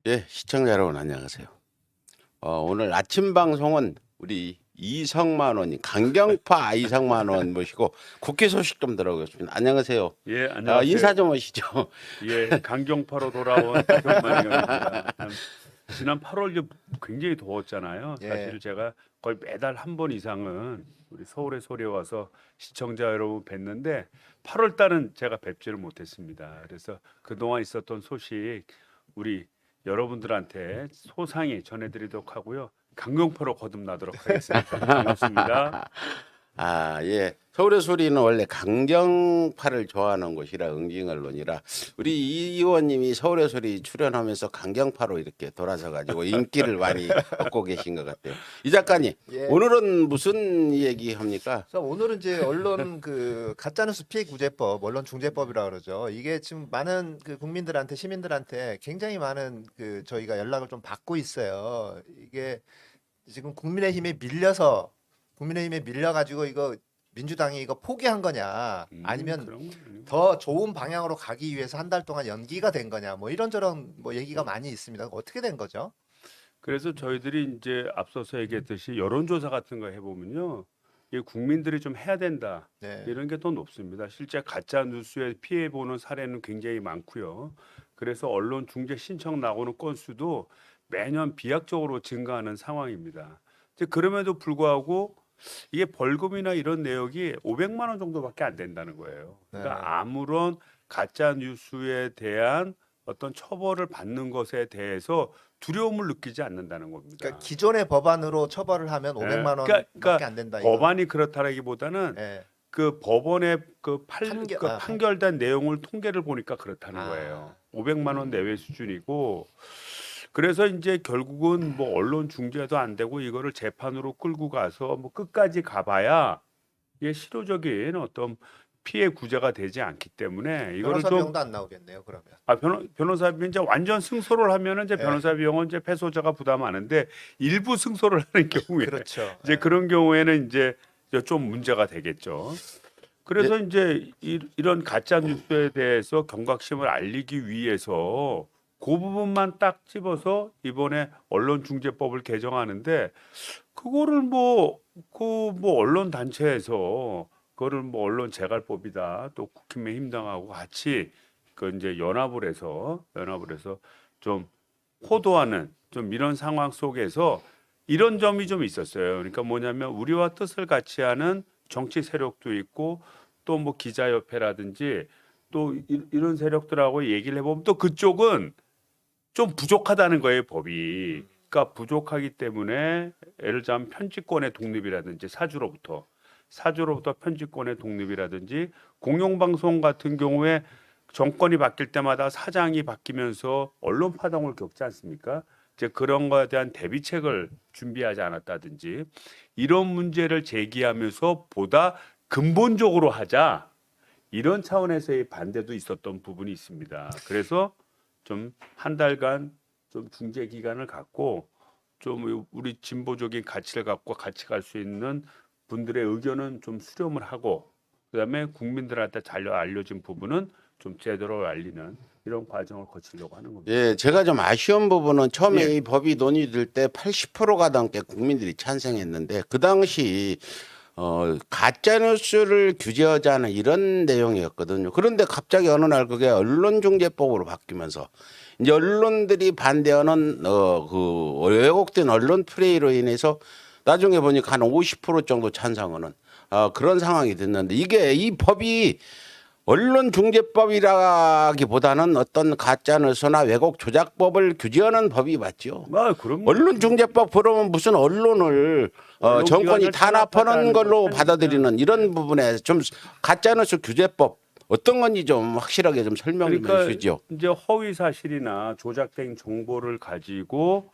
예, 시청자 여러분 안녕하세요. 오늘 아침 방송은 우리 이성만 원이 강경파 이성만 원 모시고 국회 소식 좀 들어보겠습니다. 안녕하세요. 예, 안녕하세요. 인사 좀 하시죠. 예, 강경파로 돌아온 이성만 의원입니다. 참, 지난 8월 굉장히 더웠잖아요. 예. 사실 제가 거의 매달 한 번 이상은 우리 서울의 소리에 와서 시청자 여러분 뵀는데 8월 달은 제가 뵙지를 못했습니다. 그래서 그동안 있었던 소식 우리 여러분들한테 소상히 전해드리도록 하고요. 강경파로 거듭나도록 하겠습니다. 반갑습니다. 예. 서울의 소리는 원래 강경파를 좋아하는 곳이라 응징언론이라 우리 이 의원님이 서울의 소리 출연하면서 강경파로 이렇게 돌아서 가지고 인기를 많이 얻고 계신 것 같아요. 이 작가님, 예. 오늘은 무슨 얘기 합니까? 그래서 오늘은 이제 언론 그 가짜뉴스 피해 구제법, 언론 중재법이라 그러죠. 이게 지금 많은 그 국민들한테 시민들한테 굉장히 많은 그 저희가 연락을 좀 받고 있어요. 이게 지금 국민의힘에 밀려가지고 이거 민주당이 이거 포기한 거냐, 아니면 그런 거는 더 좋은 방향으로 가기 위해서 한 달 동안 연기가 된 거냐, 뭐 이런저런 뭐 얘기가 많이 있습니다. 어떻게 된 거죠? 그래서 저희들이 이제 앞서서 얘기했듯이 여론조사 같은 거 해보면요, 이 국민들이 좀 해야 된다 네. 이런 게 더 높습니다. 실제 가짜 뉴스에 피해 보는 사례는 굉장히 많고요. 그래서 언론 중재 신청 나오는 건수도 매년 비약적으로 증가하는 상황입니다. 이제 그럼에도 불구하고 이게 벌금이나 이런 내역이 500만 원 정도밖에 안 된다는 거예요. 그러니까 네. 아무런 가짜 뉴스에 대한 어떤 처벌을 받는 것에 대해서 두려움을 느끼지 않는다는 겁니다. 그러니까 기존의 법안으로 처벌을 하면 500만 원밖에 그러니까 안 된다. 이거. 법안이 그렇다라기보다는 예. 그 법원의 판결- 판결된 내용을 통계를 보니까 그렇다는 아. 거예요. 500만 원 내외 수준이고, 그래서 이제 결국은 뭐 언론 중재도 안 되고 이거를 재판으로 끌고 가서 뭐 끝까지 가봐야 이게 실효적인 어떤 피해 구제가 되지 않기 때문에 이거를 변호사 좀 비용도 안 나오겠네요. 그러면. 변호사 비용 이제 완전 승소를 하면은 이제 예. 변호사 비용은 이제 패소자가 부담하는데 일부 승소를 하는 경우에 그렇죠. 이제 예. 그런 경우에는 이제 좀 문제가 되겠죠. 그래서 이제 이런 가짜 뉴스에 대해서 경각심을 알리기 위해서 그 부분만 딱 집어서 이번에 언론중재법을 개정하는데, 그거를 언론 단체에서 그거를 뭐 언론 재갈법이다, 또 국힘의힘당하고 같이 그 이제 연합을 해서 좀 호도하는 좀 이런 상황 속에서 이런 점이 좀 있었어요. 그러니까 뭐냐면 우리와 뜻을 같이 하는 정치 세력도 있고, 또 뭐 기자협회라든지 또 이런 세력들하고 얘기를 해보면 또 그쪽은 좀 부족하다는 거예요, 법이. 그러니까 부족하기 때문에 예를 들자면 편집권의 독립이라든지 사주로부터 편집권의 독립이라든지, 공영방송 같은 경우에 정권이 바뀔 때마다 사장이 바뀌면서 언론 파동을 겪지 않습니까? 이제 그런 거에 대한 대비책을 준비하지 않았다든지 이런 문제를 제기하면서 보다 근본적으로 하자, 이런 차원에서의 반대도 있었던 부분이 있습니다. 그래서 좀 한 달간 좀 중재 기간을 갖고 좀 우리 진보적인 가치를 갖고 같이 갈 수 있는 분들의 의견은 좀 수렴을 하고, 그다음에 국민들한테 잘 알려진 부분은 좀 제대로 알리는 이런 과정을 거치려고 하는 겁니다. 예, 제가 좀 아쉬운 부분은 처음에 예. 이 법이 논의될 때 80%가 넘게 국민들이 찬성했는데 그 당시 가짜 뉴스를 규제하자는 이런 내용이었거든요. 그런데 갑자기 어느 날 그게 언론중재법으로 바뀌면서 이제 언론들이 반대하는 그 왜곡된 언론 플레이로 인해서 나중에 보니까 한 50% 정도 찬성하는 그런 상황이 됐는데, 이게 이 법이 언론중재법이라기보다는 어떤 가짜뉴스나 왜곡 조작법을 규제하는 법이 맞죠. 그럼 언론중재법 그러면 무슨 언론을 언론 정권이 기관을 탄압하는 탄압하자는 걸로 것이 받아들이는 이런 부분에 좀 가짜뉴스 규제법 어떤 건지 좀 확실하게 좀 설명 좀 그러니까 해주시죠. 이제 허위 사실이나 조작된 정보를 가지고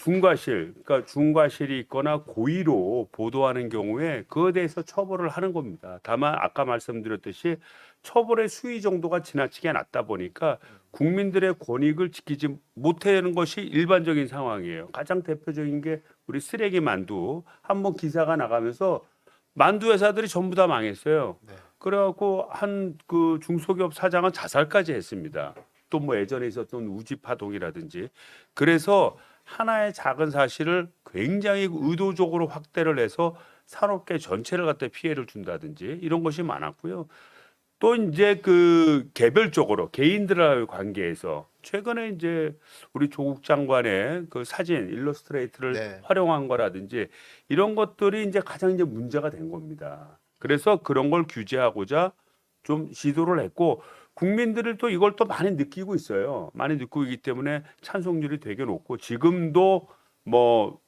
그러니까 중과실이 있거나 고의로 보도하는 경우에 그에 대해서 처벌을 하는 겁니다. 다만 아까 말씀드렸듯이 처벌의 수위 정도가 지나치게 낮다 보니까 국민들의 권익을 지키지 못하는 것이 일반적인 상황이에요. 가장 대표적인 게 우리 쓰레기 만두, 한번 기사가 나가면서 만두 회사들이 전부 다 망했어요. 네. 그래갖고 한 그 중소기업 사장은 자살까지 했습니다. 또 뭐 예전에 있었던 우지 파동이라든지 그래서 하나의 작은 사실을 굉장히 의도적으로 확대를 해서 산업계 전체를 갖다 피해를 준다든지 이런 것이 많았고요. 또 이제 그 개별적으로 개인들과의 관계에서 최근에 이제 우리 조국 장관의 그 사진 일러스트레이트를 네. 활용한 거라든지 이런 것들이 이제 가장 이제 문제가 된 겁니다. 그래서 그런 걸 규제하고자 좀 시도를 했고 국민들을 또 이걸 또 많이 느끼고 있어요. 많이 느끼고 있기 때문에 찬성률이 되게 높고 지금도 뭐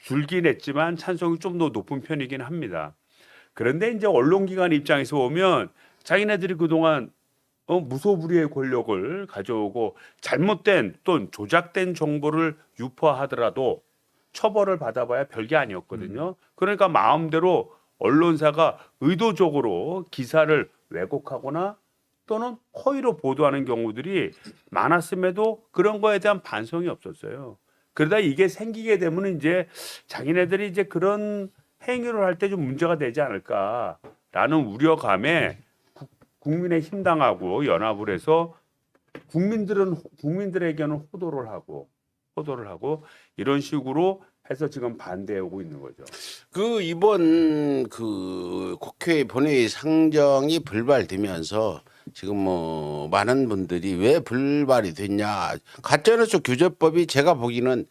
줄긴 했지만 찬성이 좀 더 높은 편이긴 합니다. 그런데 이제 언론기관 입장에서 보면 자기네들이 그동안 무소불위의 권력을 가져오고 잘못된 또는 조작된 정보를 유포하더라도 처벌을 받아봐야 별게 아니었거든요. 그러니까 마음대로 언론사가 의도적으로 기사를 왜곡하거나 또는 허위로 보도하는 경우들이 많았음에도 그런 거에 대한 반성이 없었어요. 그러다 이게 생기게 되면 이제 자기네들이 이제 그런 행위를 할 때 좀 문제가 되지 않을까라는 우려감에 국민의힘당하고 연합을 해서 국민들에게는 호도를 하고 이런 식으로 해서 지금 반대해 오고 있는 거죠. 그 이번 그 국회 본회의 상정이 불발되면서 지금 뭐 많은 분들이 왜 불발이 됐냐, 가짜뉴스 규제법이 제가 보기는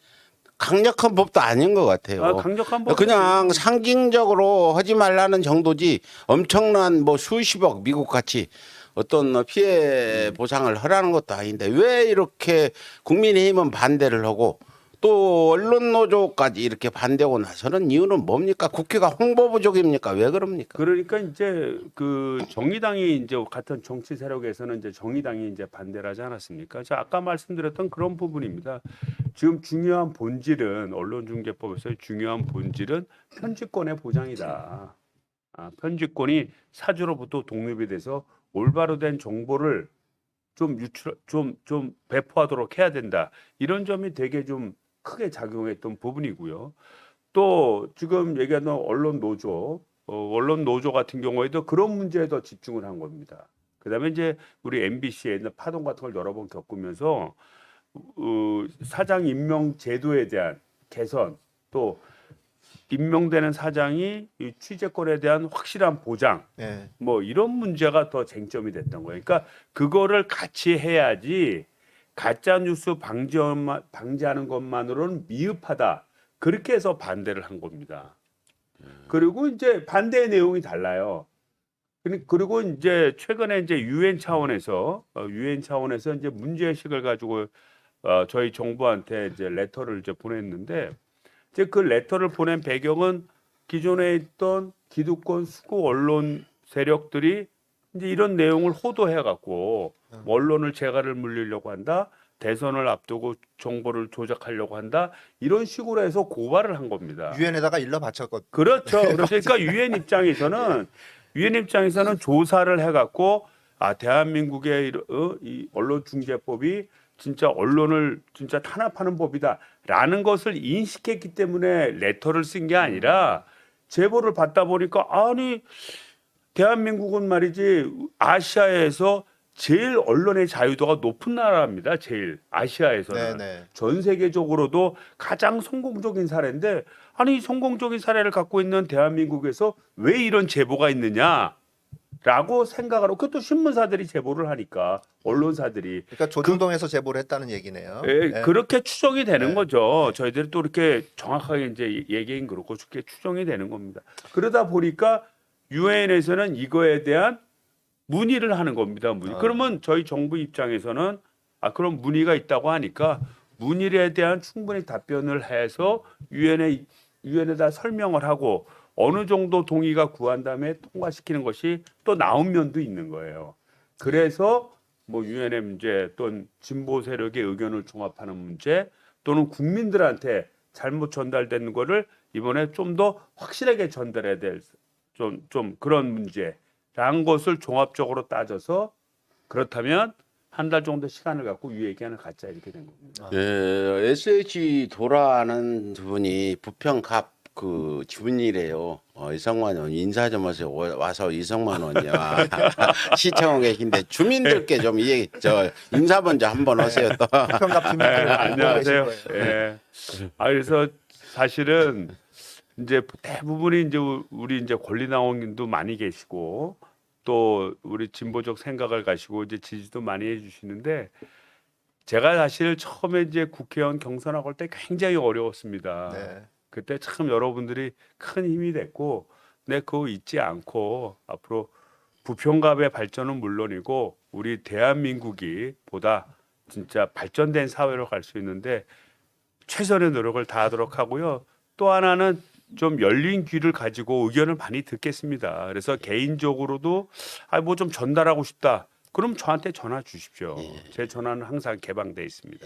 강력한 법도 아닌 것 같아요. 강력한 법 그냥 상징적으로 하지 말라는 정도지 엄청난 뭐 수십억 미국 같이 어떤 피해 보상을 하라는 것도 아닌데 왜 이렇게 국민의힘은 반대를 하고 또 언론노조까지 이렇게 반대하고 나서는 이유는 뭡니까? 국회가 홍보 부족입니까? 왜 그럽니까? 그러니까 이제 그 정의당이 이제 같은 정치 세력에서는 이제 정의당이 이제 반대를 하지 않았습니까? 저 아까 말씀드렸던 그런 부분입니다. 지금 중요한 본질은 언론중재법에서의 중요한 본질은 편집권의 보장이다. 편집권이 사주로부터 독립이 돼서 올바로 된 정보를 좀 배포하도록 해야 된다. 이런 점이 되게 좀 크게 작용했던 부분이고요. 또 지금 얘기하는 언론 노조 같은 경우에도 그런 문제에 더 집중을 한 겁니다. 그다음에 이제 우리 MBC에 있는 파동 같은 걸 여러 번 겪으면서 사장 임명 제도에 대한 개선 또 임명되는 사장이 이 취재권에 대한 확실한 보장 네. 뭐 이런 문제가 더 쟁점이 됐던 거예요. 그러니까 그거를 같이 해야지 가짜 뉴스 방지하는 것만으로는 미흡하다. 그렇게 해서 반대를 한 겁니다. 그리고 이제 반대의 내용이 달라요. 그리고 이제 최근에 이제 유엔 차원에서 이제 문제의식을 가지고 저희 정부한테 이제 레터를 이제 보냈는데 이제 그 레터를 보낸 배경은 기존에 있던 기득권 수구 언론 세력들이 이제 이런 내용을 호도해 갖고 언론을 재갈을 물리려고 한다. 대선을 앞두고 정보를 조작하려고 한다. 이런 식으로 해서 고발을 한 겁니다. 유엔에다가 일러 바쳤거든요. 그렇죠. 그러니까 유엔 입장에서는 조사를 해 갖고 대한민국의 이 언론중재법이 진짜 언론을 진짜 탄압하는 법이다라는 것을 인식했기 때문에 레터를 쓴 게 아니라 제보를 받다 보니까 아니 대한민국은 말이지 아시아에서 제일 언론의 자유도가 높은 나라입니다. 제일 아시아에서는 네네. 전 세계적으로도 가장 성공적인 사례인데 아니 성공적인 사례를 갖고 있는 대한민국에서 왜 이런 제보가 있느냐라고 생각하고 그것도 신문사들이 제보를 하니까 언론사들이 그러니까 조중동에서 제보를 했다는 얘기네요. 예, 네. 그렇게 추정이 되는 네. 거죠. 저희들이 또 이렇게 정확하게 이제 얘기는 그렇고 그렇게 추정이 되는 겁니다. 그러다 보니까 유엔에서는 이거에 대한 문의를 하는 겁니다. 그러면 저희 정부 입장에서는 그럼 문의가 있다고 하니까 문의에 대한 충분히 답변을 해서 유엔에다 설명을 하고 어느 정도 동의가 구한 다음에 통과시키는 것이 또 나온 면도 있는 거예요. 그래서 뭐 유엔의 문제 또는 진보 세력의 의견을 종합하는 문제 또는 국민들한테 잘못 전달되는 거를 이번에 좀 더 확실하게 전달해야 될 좀 그런 문제라는 것을 종합적으로 따져서 그렇다면 한 달 정도 시간을 갖고 유예기한을 갖자 이렇게 된 겁니다. SH 도라는 분이 부평갑 그 주문이래요. 이성만 의원 인사 좀 하세요. 와서 이성만 의원이와 시청하고 계신데 주민들께 좀 저 인사 먼저 한번 하세요. 또. 부평갑 주민들 안녕하세요. 보고 계실 거예요. 예. 그래서 사실은 이제 대부분이 이제 우리 이제 권리당원님도 많이 계시고 또 우리 진보적 생각을 가시고 이제 지지도 많이 해주시는데 제가 사실 처음에 이제 국회의원 경선하고 할 때 굉장히 어려웠습니다. 네. 그때 참 여러분들이 큰 힘이 됐고, 내 그거 잊지 않고 앞으로 부평갑의 발전은 물론이고 우리 대한민국이 보다 진짜 발전된 사회로 갈 수 있는데 최선의 노력을 다하도록 하고요. 또 하나는 좀 열린 귀를 가지고 의견을 많이 듣겠습니다. 그래서 개인적으로도 뭐 좀 전달하고 싶다. 그럼 저한테 전화 주십시오. 제 전화는 항상 개방돼 있습니다.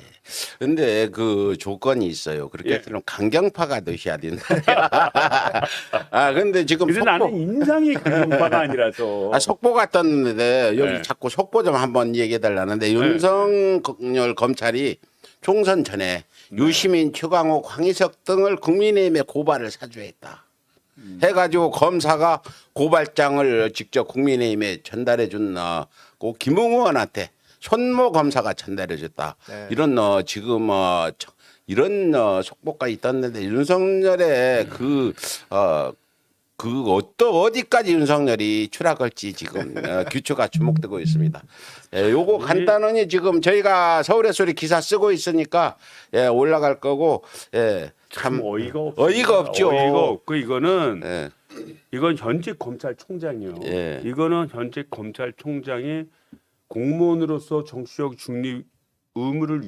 근데 그 조건이 있어요. 그렇게 예. 들으면 강경파가 되셔야 된다. 근데 지금 근데 나는 인상이 강경파가 아니라서. 속보가 떴는데 여기 네. 자꾸 속보 좀 한번 얘기해 달라는데 윤석열 검찰이 총선 전에 유시민, 최강욱, 황희석 등을 국민의힘에 고발을 사주했다. 해가지고 검사가 고발장을 직접 국민의힘에 전달해 준 고 김웅 의원한테 손모 검사가 전달해 줬다. 네. 이런 지금 이런 속보까지 떴는데 윤석열의 어디까지 윤석열이 추락할지 지금 규초가 주목되고 있습니다. 요거 간단하니 지금 저희가 서울의 소리 기사 쓰고 있으니까 올라갈 거고 참 어이가 없죠. 어이가 없고 이거는 예. 이건 현직 검찰총장이요. 예. 이거는 현직 검찰총장이 공무원으로서 정치적 중립 의무를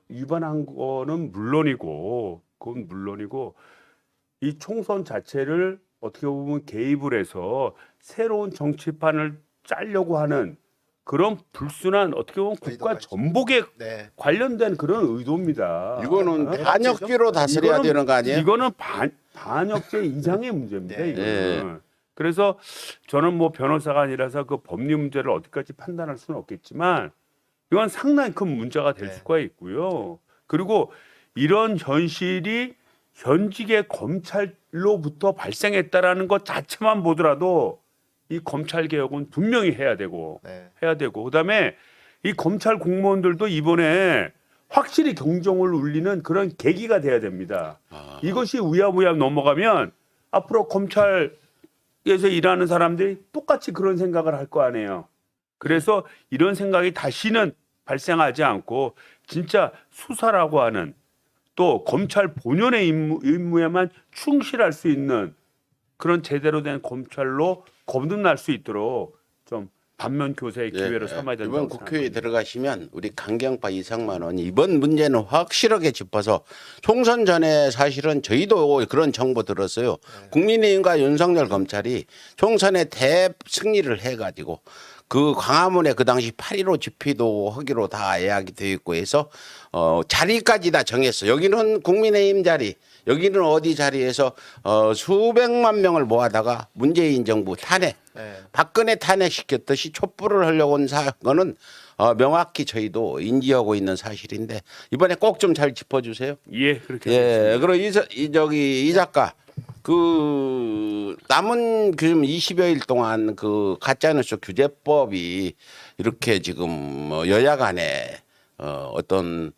위반한 거는 물론이고, 그건 물론이고 이 총선 자체를 어떻게 보면 개입을 해서 새로운 정치판을 짜려고 하는 그런 불순한 어떻게 보면 국가 의도가 있죠. 전복에 네. 관련된 그런 의도입니다. 이거는 어? 반역죄로 다스려야 이거는- 되는 거 아니에요? 이거는 반역죄 이상의 문제입니다. 네. 이거는. 그래서 저는 뭐 변호사가 아니라서 그 법리 문제를 어디까지 판단할 수는 없겠지만 이건 상당히 큰 문제가 될 네. 수가 있고요. 그리고 이런 현실이 현직의 검찰로부터 발생했다라는 것 자체만 보더라도 이 검찰 개혁은 분명히 해야 되고 네. 그다음에 이 검찰 공무원들도 이번에 확실히 경종을 울리는 그런 계기가 돼야 됩니다. 이것이 우야무야 넘어가면 앞으로 검찰에서 일하는 사람들이 똑같이 그런 생각을 할 거 아니에요. 그래서 이런 생각이 다시는 발생하지 않고 진짜 수사라고 하는 또 검찰 본연의 임무에만 충실할 수 있는 그런 제대로 된 검찰로 거듭날 수 있도록 좀 반면 교사의 기회로 삼아야 된다고 이번 국회에 생각합니다. 들어가시면 우리 강경파 이상만 의원이 이번 문제는 확실하게 짚어서 총선 전에 사실은 저희도 그런 정보 들었어요. 국민의힘과 윤석열 검찰이 총선에 대승리를 해가지고 그 광화문에 그 당시 8.15 집회도 하기로 다 예약이 되어 있고 해서 자리까지 다 정했어. 여기는 국민의힘 자리, 여기는 어디 자리에서 수백만 명을 모아다가 문재인 정부 탄핵, 네. 박근혜 탄핵시켰듯이 촛불을 하려고 온 사건은 명확히 저희도 인지하고 있는 사실인데 이번에 꼭 좀 잘 짚어주세요. 예, 그렇게 예, 그리고 이 작가 그 남은 지금 20여일 동안 그 가짜뉴스 규제법이 이렇게 지금 여야 간에 어떤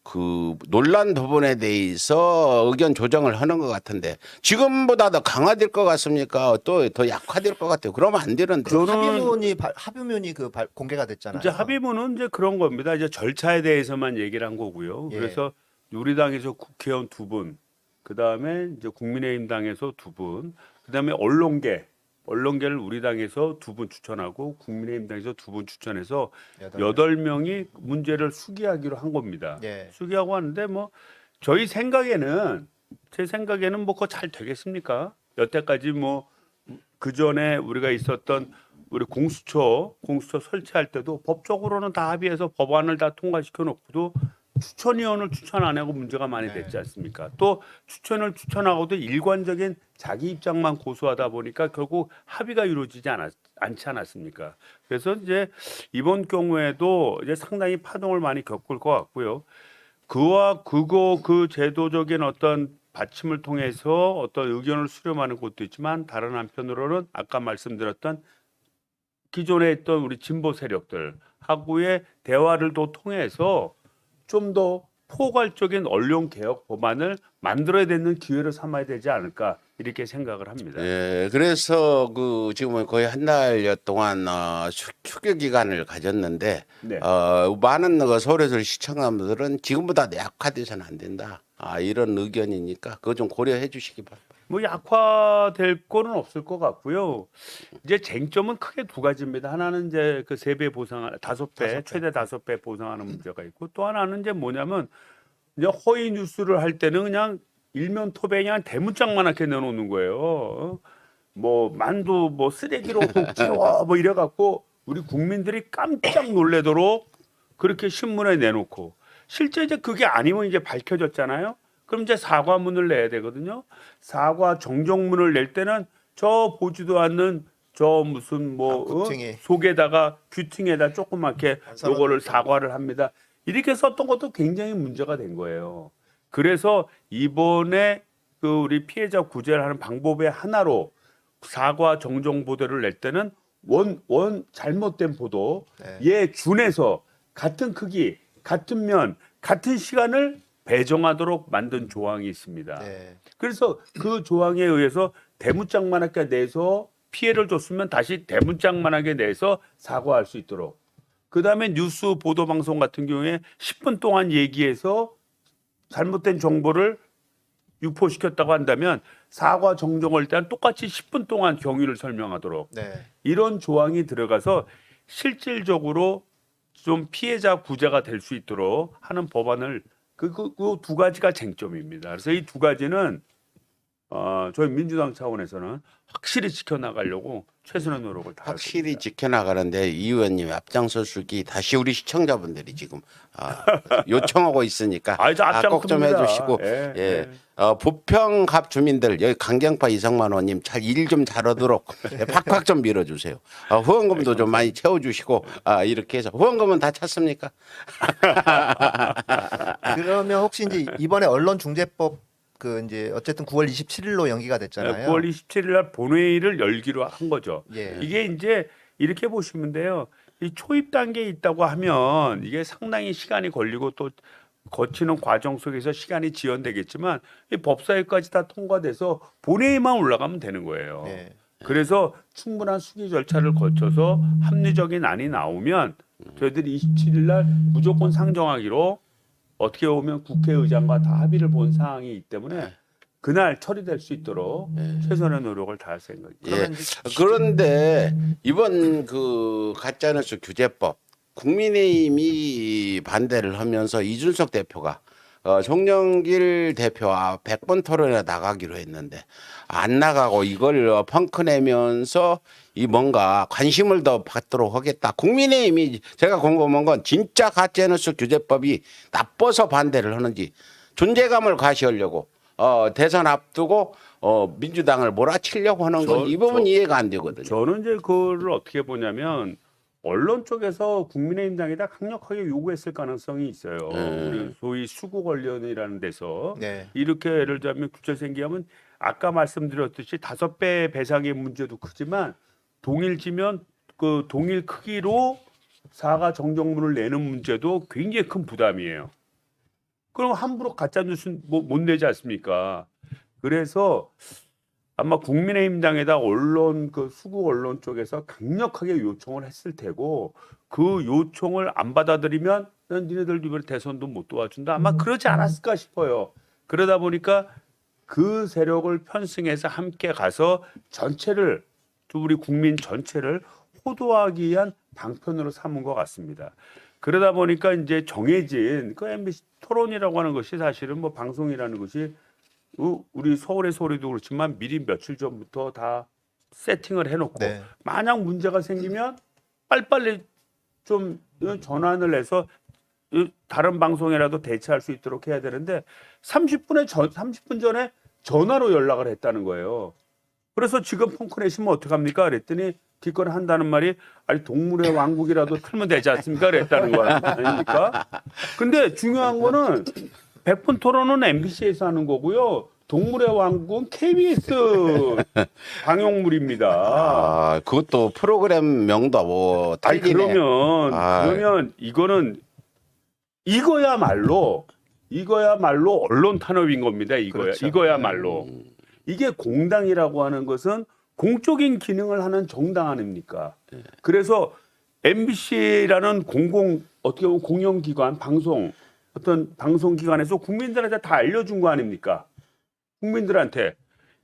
그 논란 부분에 대해서 의견 조정을 하는 것 같은데 지금보다 더 강화될 것 같습니까? 또 더 약화될 것 같아요. 그러면 안 되는데. 합의문이 공개가 됐잖아요. 이제 합의문은 이제 그런 겁니다. 이제 절차에 대해서만 얘기를 한 거고요. 예. 그래서 우리당에서 국회의원 2분, 그 다음에 이제 국민의힘 당에서 2분, 그 다음에 언론계를 우리 당에서 2분 추천하고 국민의힘 당에서 2분 추천해서 8명이 문제를 수기하기로 한 겁니다. 예. 수기하고 하는데 뭐 제 생각에는 뭐 그거 잘 되겠습니까? 여태까지 뭐 그 전에 우리가 있었던 우리 공수처 설치할 때도 법적으로는 다 합의해서 법안을 다 통과시켜 놓고도 추천위원을 추천 안 하고 문제가 많이 됐지 않습니까? 또 추천을 추천하고도 일관적인 자기 입장만 고수하다 보니까 결국 합의가 이루어지지 않지 않았습니까? 그래서 이제 이번 경우에도 이제 상당히 파동을 많이 겪을 것 같고요. 그 제도적인 어떤 받침을 통해서 어떤 의견을 수렴하는 곳도 있지만 다른 한편으로는 아까 말씀드렸던 기존에 있던 우리 진보 세력들하고의 대화를 또 통해서 좀 더 포괄적인 언론 개혁 법안을 만들어야 되는 기회를 삼아야 되지 않을까 이렇게 생각을 합니다. 예, 그래서 그 지금은 거의 한 달여 동안 휴교 기간을 가졌는데 네. 많은 그 서울에서 시청자분들은 지금보다 약화돼서는 안 된다. 이런 의견이니까 그거 좀 고려해 주시기 바랍니다. 뭐 약화될 거는 없을 것 같고요. 이제 쟁점은 크게 두 가지입니다. 하나는 이제 그 3배 보상, 5배, 최대 5배 보상하는 문제가 있고 또 하나는 이제 뭐냐면 이제 허위 뉴스를 할 때는 그냥 일면톱에 그냥 대문짝만하게 내놓는 거예요. 뭐 만두 뭐 쓰레기로 훅 치워 뭐 이래갖고 우리 국민들이 깜짝 놀래도록 그렇게 신문에 내놓고 실제 이제 그게 아니면 이제 밝혀졌잖아요. 그럼 이제 사과문을 내야 되거든요. 사과 정정문을 낼 때는 저 보지도 않는 저 무슨 뭐 규팅이. 속에다가 규팅에다 조그맣게 안 요거를 사과를 합니다. 이렇게 썼던 것도 굉장히 문제가 된 거예요. 그래서 이번에 그 우리 피해자 구제를 하는 방법의 하나로 사과 정정 보도를 낼 때는 원 잘못된 보도에 준해서 같은 크기, 같은 면, 같은 시간을 배정하도록 만든 조항이 있습니다. 네. 그래서 그 조항에 의해서 대문짝만하게 내서 피해를 줬으면 다시 대문짝만하게 내서 사과할 수 있도록. 그다음에 뉴스 보도 방송 같은 경우에 10분 동안 얘기해서 잘못된 정보를 유포시켰다고 한다면 사과 정정을 일단 똑같이 10분 동안 경위를 설명하도록 네. 이런 조항이 들어가서 실질적으로 좀 피해자 구제가 될 수 있도록 하는 법안을 그 두 가지가 쟁점입니다. 그래서 이 두 가지는 저희 민주당 차원에서는 확실히 지켜나가려고 최선의 노력을 다할 확실히 겁니다. 지켜나가는데 이 의원님이 앞장서주기 다시 우리 시청자분들이 지금 요청하고 있으니까 꼭 좀 앞장섭니다. 해주시고 예, 예. 부평갑 주민들 여기 강경파 이성만 의원님 잘 일 좀 잘하도록 팍팍 좀 밀어주세요. 후원금도 좀 많이 채워주시고 이렇게 해서 후원금은 다 찼습니까? 그러면 혹시 이제 이번에 언론중재법 그 이제 어쨌든 9월 27일로 연기가 됐잖아요. 9월 27일 날 본회의를 열기로 한 거죠. 예. 이게 이제 이렇게 보시면 돼요. 이 초입 단계에 있다고 하면 이게 상당히 시간이 걸리고 또 거치는 과정 속에서 시간이 지연되겠지만 이 법사위까지 다 통과돼서 본회의만 올라가면 되는 거예요. 네. 그래서 충분한 수기 절차를 거쳐서 합리적인 안이 나오면 저희들이 27일 날 무조건 상정하기로 어떻게 보면 국회의장과 다 합의를 본 사항이기 때문에 그날 처리될 수 있도록 최선의 노력을 다할 생각입니다. 예. 그런데 이번 그 가짜뉴스 규제법 국민의힘이 반대를 하면서 이준석 대표가 송영길 대표와 100번 토론에 나가기로 했는데 안 나가고 이걸 펑크 내면서 이 뭔가 관심을 더 받도록 하겠다. 국민의힘이 제가 궁금한 건 진짜 가짜뉴스 규제법이 나빠서 반대를 하는지 존재감을 과시하려고 대선 앞두고 민주당을 몰아치려고 하는 건 이 부분 이해가 안 되거든요. 저는 이제 그걸 어떻게 보냐면 언론 쪽에서 국민의힘당에다 강력하게 요구했을 가능성이 있어요. 우리 소위 수구 관련이라는 데서 네. 이렇게 예를 들면 규제 생기하면 아까 말씀드렸듯이 5배 배상의 문제도 크지만 동일지면 그 동일 크기로 사과 정정문을 내는 문제도 굉장히 큰 부담이에요. 그럼 함부로 가짜 뉴스 못 내지 않습니까? 그래서 아마 국민의힘당에다 언론 그 수구 언론 쪽에서 강력하게 요청을 했을 테고 그 요청을 안 받아들이면 니네들 이번에 대선도 못 도와준다 아마 그러지 않았을까 싶어요. 그러다 보니까 그 세력을 편승해서 함께 가서 전체를 우리 국민 전체를 호도하기 위한 방편으로 삼은 것 같습니다. 그러다 보니까 이제 정해진 그 MBC 토론이라고 하는 것이 사실은 뭐 방송이라는 것이 우리 서울의 소리도 그렇지만 미리 며칠 전부터 다 세팅을 해놓고 네. 만약 문제가 생기면 빨리빨리 좀 전환을 해서 다른 방송이라도 대체할 수 있도록 해야 되는데 30분 전에 전화로 연락을 했다는 거예요. 그래서 지금 펑크 내시면 어떡합니까? 그랬더니 기껏 한다는 말이 아니 동물의 왕국이라도 틀면 되지 않습니까? 그랬다는 거 아닙니까? 근데 중요한 거는 100분 토론은 MBC에서 하는 거고요. 동물의 왕국은 KBS 방영물입니다. 아, 그것도 프로그램 명도 뭐 아니 틀리네. 그러면 이거야말로 언론 탄압인 겁니다. 그렇죠. 이거야말로 이게 공당이라고 하는 것은 공적인 기능을 하는 정당 아닙니까? 그래서 MBC라는 어떻게 보면 공영기관 어떤 방송기관에서 국민들한테 다 알려준 거 아닙니까? 국민들한테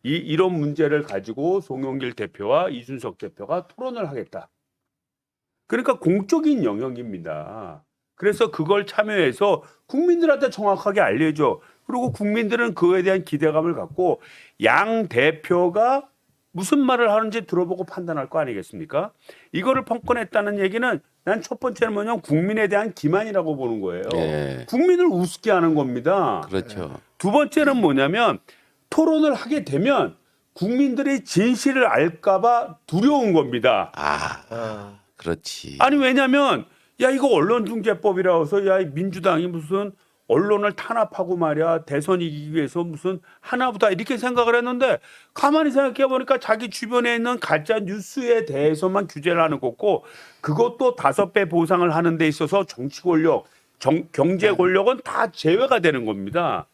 이런 문제를 가지고 송영길 대표와 이준석 대표가 토론을 하겠다. 그러니까 공적인 영역입니다. 그래서 그걸 참여해서 국민들한테 정확하게 알려줘. 그리고 국민들은 그거에 대한 기대감을 갖고 양 대표가 무슨 말을 하는지 들어보고 판단할 거 아니겠습니까? 이거를 펑건했다는 얘기는 난 첫 번째는 뭐냐면 국민에 대한 기만이라고 보는 거예요. 예. 국민을 우습게 하는 겁니다. 그렇죠. 두 번째는 뭐냐면 토론을 하게 되면 국민들이 진실을 알까봐 두려운 겁니다. 어. 그렇지. 아니 왜냐면 야 이거 언론중재법이라고 해서 야 민주당이 무슨 언론을 탄압하고 말이야 대선 이기기 위해서 무슨 하나보다 이렇게 생각을 했는데 가만히 생각해 보니까 자기 주변에 있는 가짜 뉴스에 대해서만 규제를 하는 거고 그것도 5배 보상을 하는 데 있어서 정치 권력, 경제 권력은 다 제외가 되는 겁니다.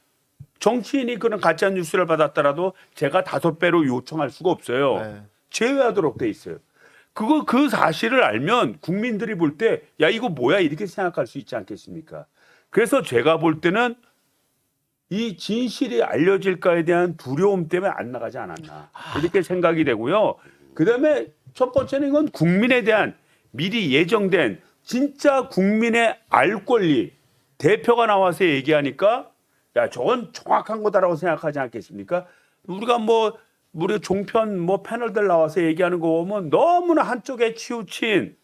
정치인이 그런 가짜 뉴스를 받았더라도 제가 5배로 요청할 수가 없어요. 네. 제외하도록 돼 있어요. 그 사실을 알면 국민들이 볼 때 야 이거 뭐야 이렇게 생각할 수 있지 않겠습니까? 그래서 제가 볼 때는 이 진실이 알려질까에 대한 두려움 때문에 안 나가지 않았나 이렇게 생각이 되고요. 그다음에 첫 번째는 이건 국민에 대한 미리 예정된 진짜 국민의 알 권리 대표가 나와서 얘기하니까 야 저건 정확한 거다라고 생각하지 않겠습니까? 우리 종편 패널들 나와서 얘기하는 거 보면 너무나 한쪽에 치우친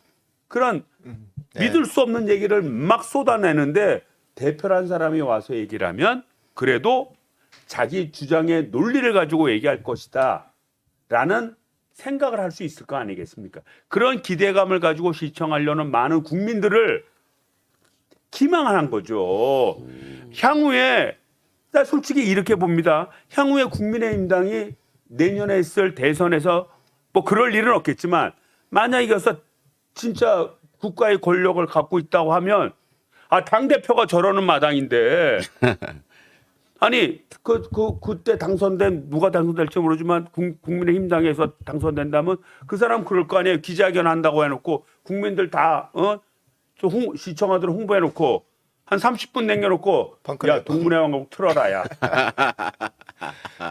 그런 네. 믿을 수 없는 얘기를 막 쏟아내는데 대표란 사람이 와서 얘기를 하면 그래도 자기 주장의 논리를 가지고 얘기할 것이다 라는 생각을 할 수 있을 거 아니겠습니까? 그런 기대감을 가지고 시청하려는 많은 국민들을 기망한 거죠. 향후에 나 솔직히 이렇게 봅니다. 향후에 국민의힘당이 내년에 있을 대선에서 뭐 그럴 일은 없겠지만 만약 이겨서 진짜 국가의 권력을 갖고 있다고 하면 당대표가 저러는 마당인데 아니 그때 누가 당선될지 모르지만 국민의힘당에서 당선된다면 그 사람 그럴 거 아니에요. 기자회견 한다고 해놓고 국민들 다 시청자들 홍보해놓고 한 30분 남겨놓고 야 동문회 왕국 틀어라 야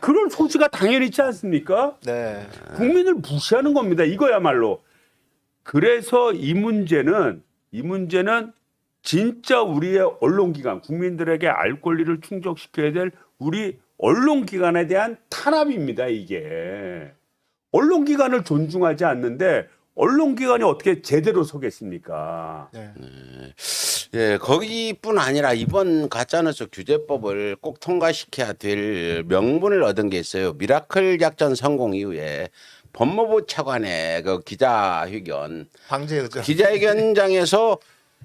그런 소지가 당연히 있지 않습니까? 네. 국민을 무시하는 겁니다. 이거야말로. 그래서 이 문제는 진짜 우리의 언론기관, 국민들에게 알 권리를 충족시켜야 될 우리 언론기관에 대한 탄압입니다. 이게. 언론기관을 존중하지 않는데 언론기관이 어떻게 제대로 서겠습니까? 네. 예, 거기뿐 아니라 이번 가짜뉴스 규제법을 꼭 통과시켜야 될 명분을 얻은 게 있어요. 미라클 작전 성공 이후에 법무부 차관의 그 기자회견, 방제의죠. 기자회견장에서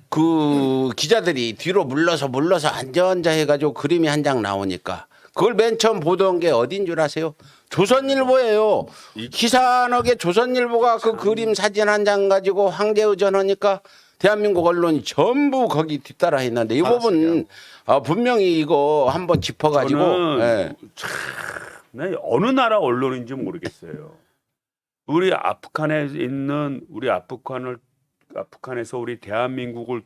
그 기자들이 뒤로 물러서 앉아 해가지고 그림이 한 장 나오니까 그걸 맨 처음 보던 게 어딘 줄 아세요? 조선일보예요. 기사너게 조선일보가 그 그림 사진 한 장 가지고 황제의 전하니까 대한민국 언론이 전부 거기 뒤따라 했는데 이 부분 분명히 이거 한번 짚어가지고 저는 참 어느 나라 언론인지 모르겠어요. 우리 아프간에 있는 아프간에서 우리 대한민국을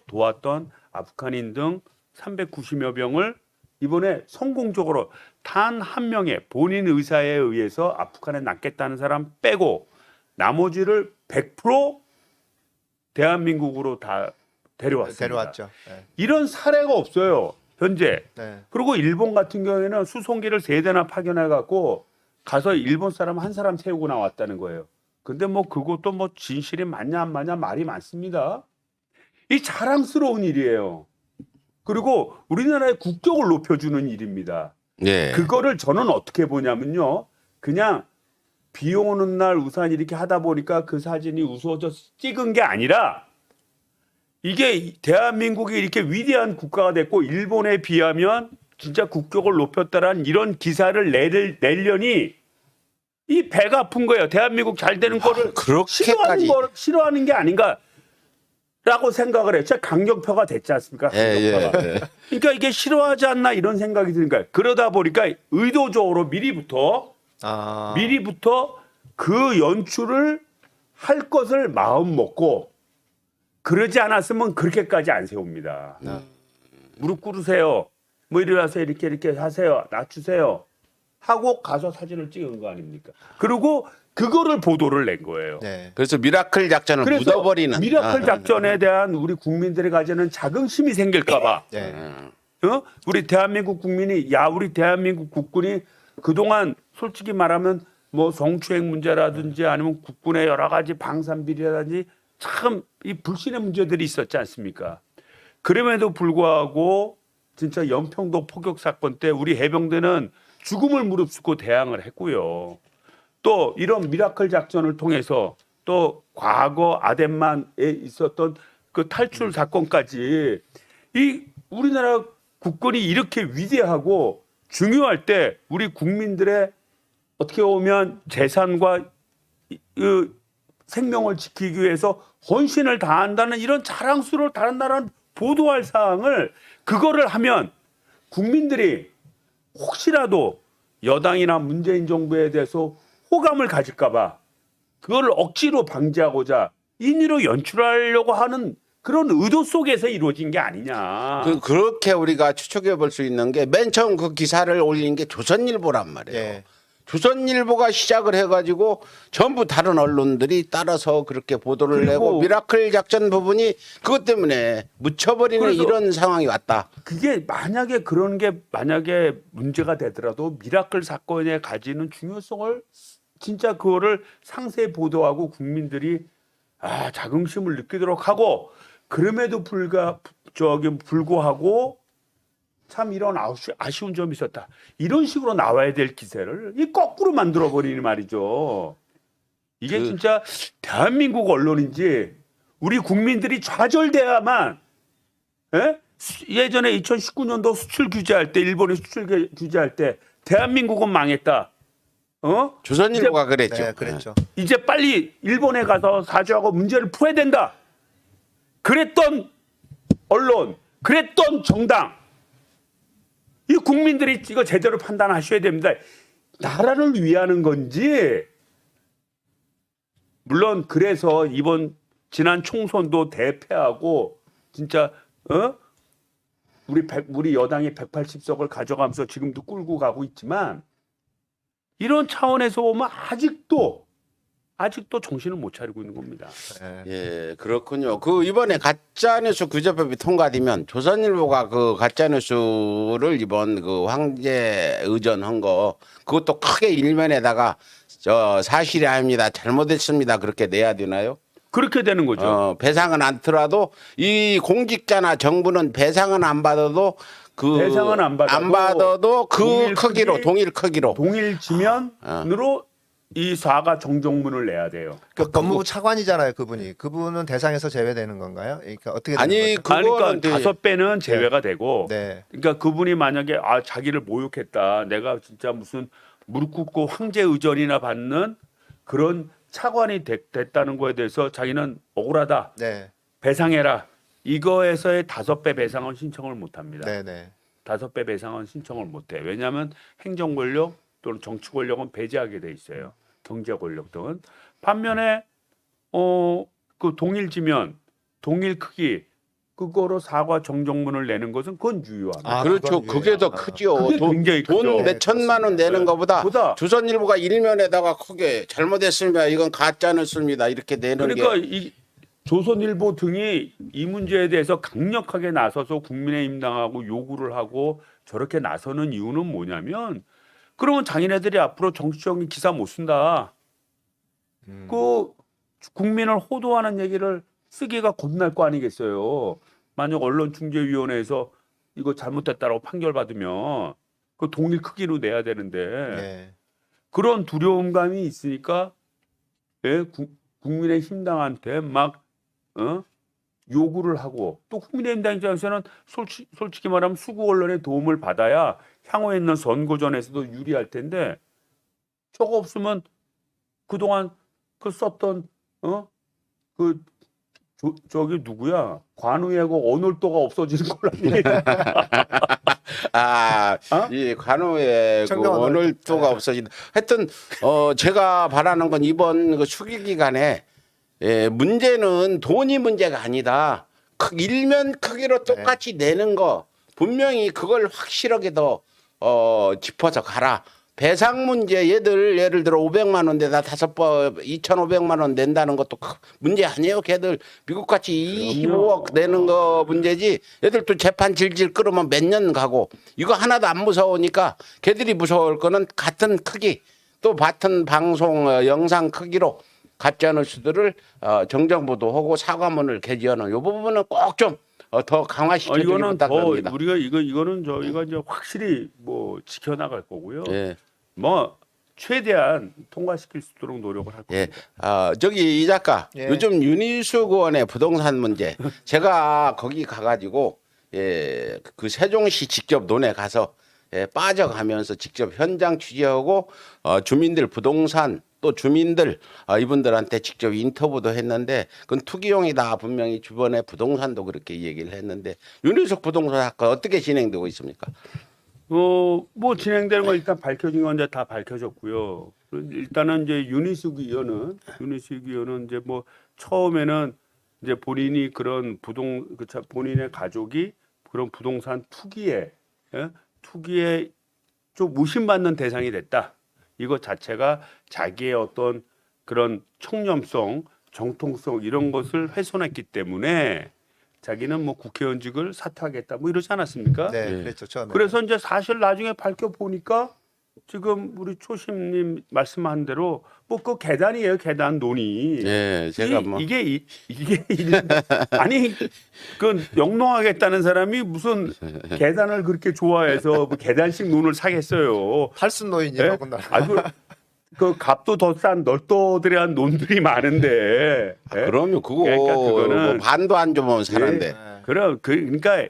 도왔던 아프간인 등 390여 명을 이번에 성공적으로 단 한 명의 본인 의사에 의해서 아프간에 낫겠다는 사람 빼고 나머지를 100% 대한민국으로 다 데려왔습니다. 데려왔죠. 네. 이런 사례가 없어요. 현재. 네. 그리고 일본 같은 경우에는 수송기를 3대나 파견해 갖고 가서 일본 사람 한 사람 세우고 나왔다는 거예요. 근데 그것도 진실이 맞냐 안 맞냐 말이 많습니다. 이 자랑스러운 일이에요. 그리고 우리나라의 국격을 높여주는 일입니다. 예. 그거를 저는 어떻게 보냐면요. 그냥 비 오는 날 우산 이렇게 하다 보니까 그 사진이 우스워져서 찍은 게 아니라 이게 대한민국이 이렇게 위대한 국가가 됐고 일본에 비하면 진짜 국격을 높였다라는 이런 기사를 내려니 이 배가 아픈 거예요. 대한민국 잘 되는 거를 그렇게까지. 싫어하는 게 아닌가라고 생각을 해요. 진짜 강경표가 됐지 않습니까? 강경표가. 그러니까 이게 싫어하지 않나 이런 생각이 드는 거예요. 그러다 보니까 의도적으로 미리부터 그 연출을 할 것을 마음 먹고 그러지 않았으면 그렇게까지 안 세웁니다. 무릎 꿇으세요. 뭐 일어나서 이렇게 하세요. 낮추세요. 하고 가서 사진을 찍은 거 아닙니까? 그리고 그거를 보도를 낸 거예요. 네. 그래서 미라클 작전을 그래서 묻어버리는. 미라클 작전에 대한 우리 국민들이 가지는 자긍심이 생길까봐. 네. 우리 대한민국 국민이 우리 대한민국 국군이 그동안 솔직히 말하면 뭐 성추행 문제라든지 아니면 국군의 여러 가지 방산 비리라든지 참 이 불신의 문제들이 있었지 않습니까? 그럼에도 불구하고 진짜 연평도 포격 사건 때 우리 해병대는 죽음을 무릅쓰고 대항을 했고요. 또 이런 미라클 작전을 통해서 또 과거 아덴만에 있었던 그 탈출 사건까지 이 우리나라 국군이 이렇게 위대하고 중요할 때 우리 국민들의 어떻게 보면 재산과 그 생명을 지키기 위해서 헌신을 다한다는 이런 자랑스러울 다른 나라는 보도할 사항을 그거를 하면 국민들이 혹시라도 여당이나 문재인 정부에 대해서 호감을 가질까봐 그걸 억지로 방지하고자 인위로 연출하려고 하는 그런 의도 속에서 이루어진 게 아니냐. 그렇게 우리가 추측해 볼 수 있는 게 맨 처음 그 기사를 올린 게 조선일보란 말이에요. 예. 조선일보가 시작을 해가지고 전부 다른 언론들이 따라서 그렇게 보도를 그리고 내고 미라클 작전 부분이 그것 때문에 묻혀버리는 그래서 이런 상황이 왔다. 그게 만약에 그런 게 만약에 문제가 되더라도 미라클 사건에 가지는 중요성을 진짜 그거를 상세히 보도하고 국민들이 자긍심을 느끼도록 하고 그럼에도 불구하고 참 이런 아쉬운 점이 있었다. 이런 식으로 나와야 될 기세를 이 거꾸로 만들어 버리는 말이죠. 이게 진짜 대한민국 언론인지 우리 국민들이 좌절돼야만 예전에 2019년도 수출 규제할 때 일본이 수출 규제할 때 대한민국은 망했다. 조선일보가 그랬죠. 네, 그랬죠. 이제 빨리 일본에 가서 사죄하고 문제를 풀어야 된다. 그랬던 언론, 그랬던 정당. 이 국민들이 이거 제대로 판단하셔야 됩니다. 나라를 위하는 건지 물론 그래서 지난 총선도 대패하고 진짜 우리 여당이 180석을 가져가면서 지금도 끌고 가고 있지만 이런 차원에서 보면 아직도 정신을 못 차리고 있는 겁니다. 예, 그렇군요. 그 이번에 가짜뉴스 규제법이 통과되면 조선일보가 그 가짜뉴스를 이번 그 황제 의전한 거 그것도 크게 일면에다가 사실이 아닙니다. 잘못했습니다. 그렇게 내야 되나요? 그렇게 되는 거죠. 배상은 않더라도 이 공직자나 정부는 배상은 안 받아도 배상은 안 받아도 그 크기로 동일 크기로 동일 지면으로 이 사과 정정문을 내야 돼요. 그 법무부 차관이잖아요, 그분이. 그분은 대상에서 제외되는 건가요? 그러니까 어떻게 되는 아니 거죠? 그거는 그러니까 5배는 제외가 되고 네. 그러니까 그분이 만약에 자기를 모욕했다. 내가 진짜 무슨 무릎 꿇고 황제 의전이나 받는 그런 차관이 됐다는 거에 대해서 자기는 억울하다. 네. 배상해라. 이거에서의 5배 배상은 신청을 못 합니다. 네, 네. 5배 배상은 신청을 못 해. 왜냐하면 행정 권력 또는 정치 권력은 배제하게 돼 있어요. 경제 권력 등은. 반면에 그 동일 지면, 동일 크기 그거로 사과 정정문을 내는 것은 그건 유효합니다. 그렇죠. 그건 그게 더 유효하다. 크죠. 그게 굉장히 크죠. 돈 몇 천만 원 내는 것보다 보다. 조선일보가 일면에다가 크게 잘못했습니다. 이건 가짜뉴스입니다. 이렇게 내는 그러니까 게 이 조선일보 등이 이 문제에 대해서 강력하게 나서서 국민의힘 당하고 요구를 하고 저렇게 나서는 이유는 뭐냐면 그러면 자기네들이 앞으로 정치적인 기사 못 쓴다. 그 국민을 호도하는 얘기를 쓰기가 겁날 거 아니겠어요. 만약 언론중재위원회에서 이거 잘못됐다라고 판결받으면 그 동일 크기로 내야 되는데 네. 그런 두려움감이 있으니까 국민의힘 당한테 막 요구를 하고 또 국민의힘당 입장에서는 솔직히 말하면 수구 언론의 도움을 받아야 향후에 있는 선거전에서도 유리할 텐데 저거 없으면 그동안 그 썼던 저기 누구야 관우하고 언월도가 없어지는 거라니. 이 관우의 그 청명한 오늘도가 없어진다. 하여튼 제가 바라는 건 이번 그 수기 기간에 문제는 돈이 문제가 아니다. 일면 크기로 똑같이 내는 거 분명히 그걸 확실하게 더 짚어서 가라. 배상 문제 예를 들어 500만 원대다 5번 2,500만 원 낸다는 것도 문제 아니에요. 걔들 미국같이 25억 내는 거 문제지. 얘들 또 재판 질질 끌으면 몇 년 가고 이거 하나도 안 무서우니까 걔들이 무서울 거는 같은 크기 또 같은 방송 영상 크기로 가짜뉴스들을 정정보도 하고 사과문을 게재하는 이 부분은 꼭 좀 더 강화시켜주기 이거는 더 부탁드립니다. 우리가 이거는 저희가 이제 확실히 뭐 지켜나갈 거고요. 예. 뭐 최대한 통과시킬 수 있도록 노력을 할 예. 겁니다. 저기 이 작가 예. 요즘 윤희숙 의원의 부동산 문제 제가 거기 가가지고 그 세종시 직접 논에 가서 빠져가면서 직접 현장 취재하고 주민들 부동산 또 주민들 이분들한테 직접 인터뷰도 했는데 그건 투기용이다 분명히 주변에 부동산도 그렇게 얘기를 했는데 윤희숙 부동산 사건 어떻게 진행되고 있습니까? 뭐 진행되는 건 일단 밝혀진 건 이제 다 밝혀졌고요. 일단은 이제 윤희숙 의원은 이제 뭐 처음에는 이제 본인이 그런 본인의 가족이 그런 부동산 투기에 좀 의심받는 대상이 됐다. 이것 자체가 자기의 어떤 그런 청렴성, 정통성 이런 것을 훼손했기 때문에 자기는 뭐 국회의원직을 사퇴하겠다 뭐 이러지 않았습니까? 네, 예. 그랬죠 처음에. 그래서 이제 사실 나중에 밝혀 보니까 지금 우리 초심님 말씀한 대로 뭐 그 계단이에요, 계단 논의. 예, 제가 뭐 이게 아니 그 영농하겠다는 사람이 무슨 계단을 그렇게 좋아해서 뭐 계단식 논을 사겠어요. 팔순 예? 노인이라고 나. 아주 그 값도 더 싼 널떠드레한 논들이 많은데. 예? 그러면 그거 그러니까 그거는 뭐 반도 안 주면 사는데 그러니까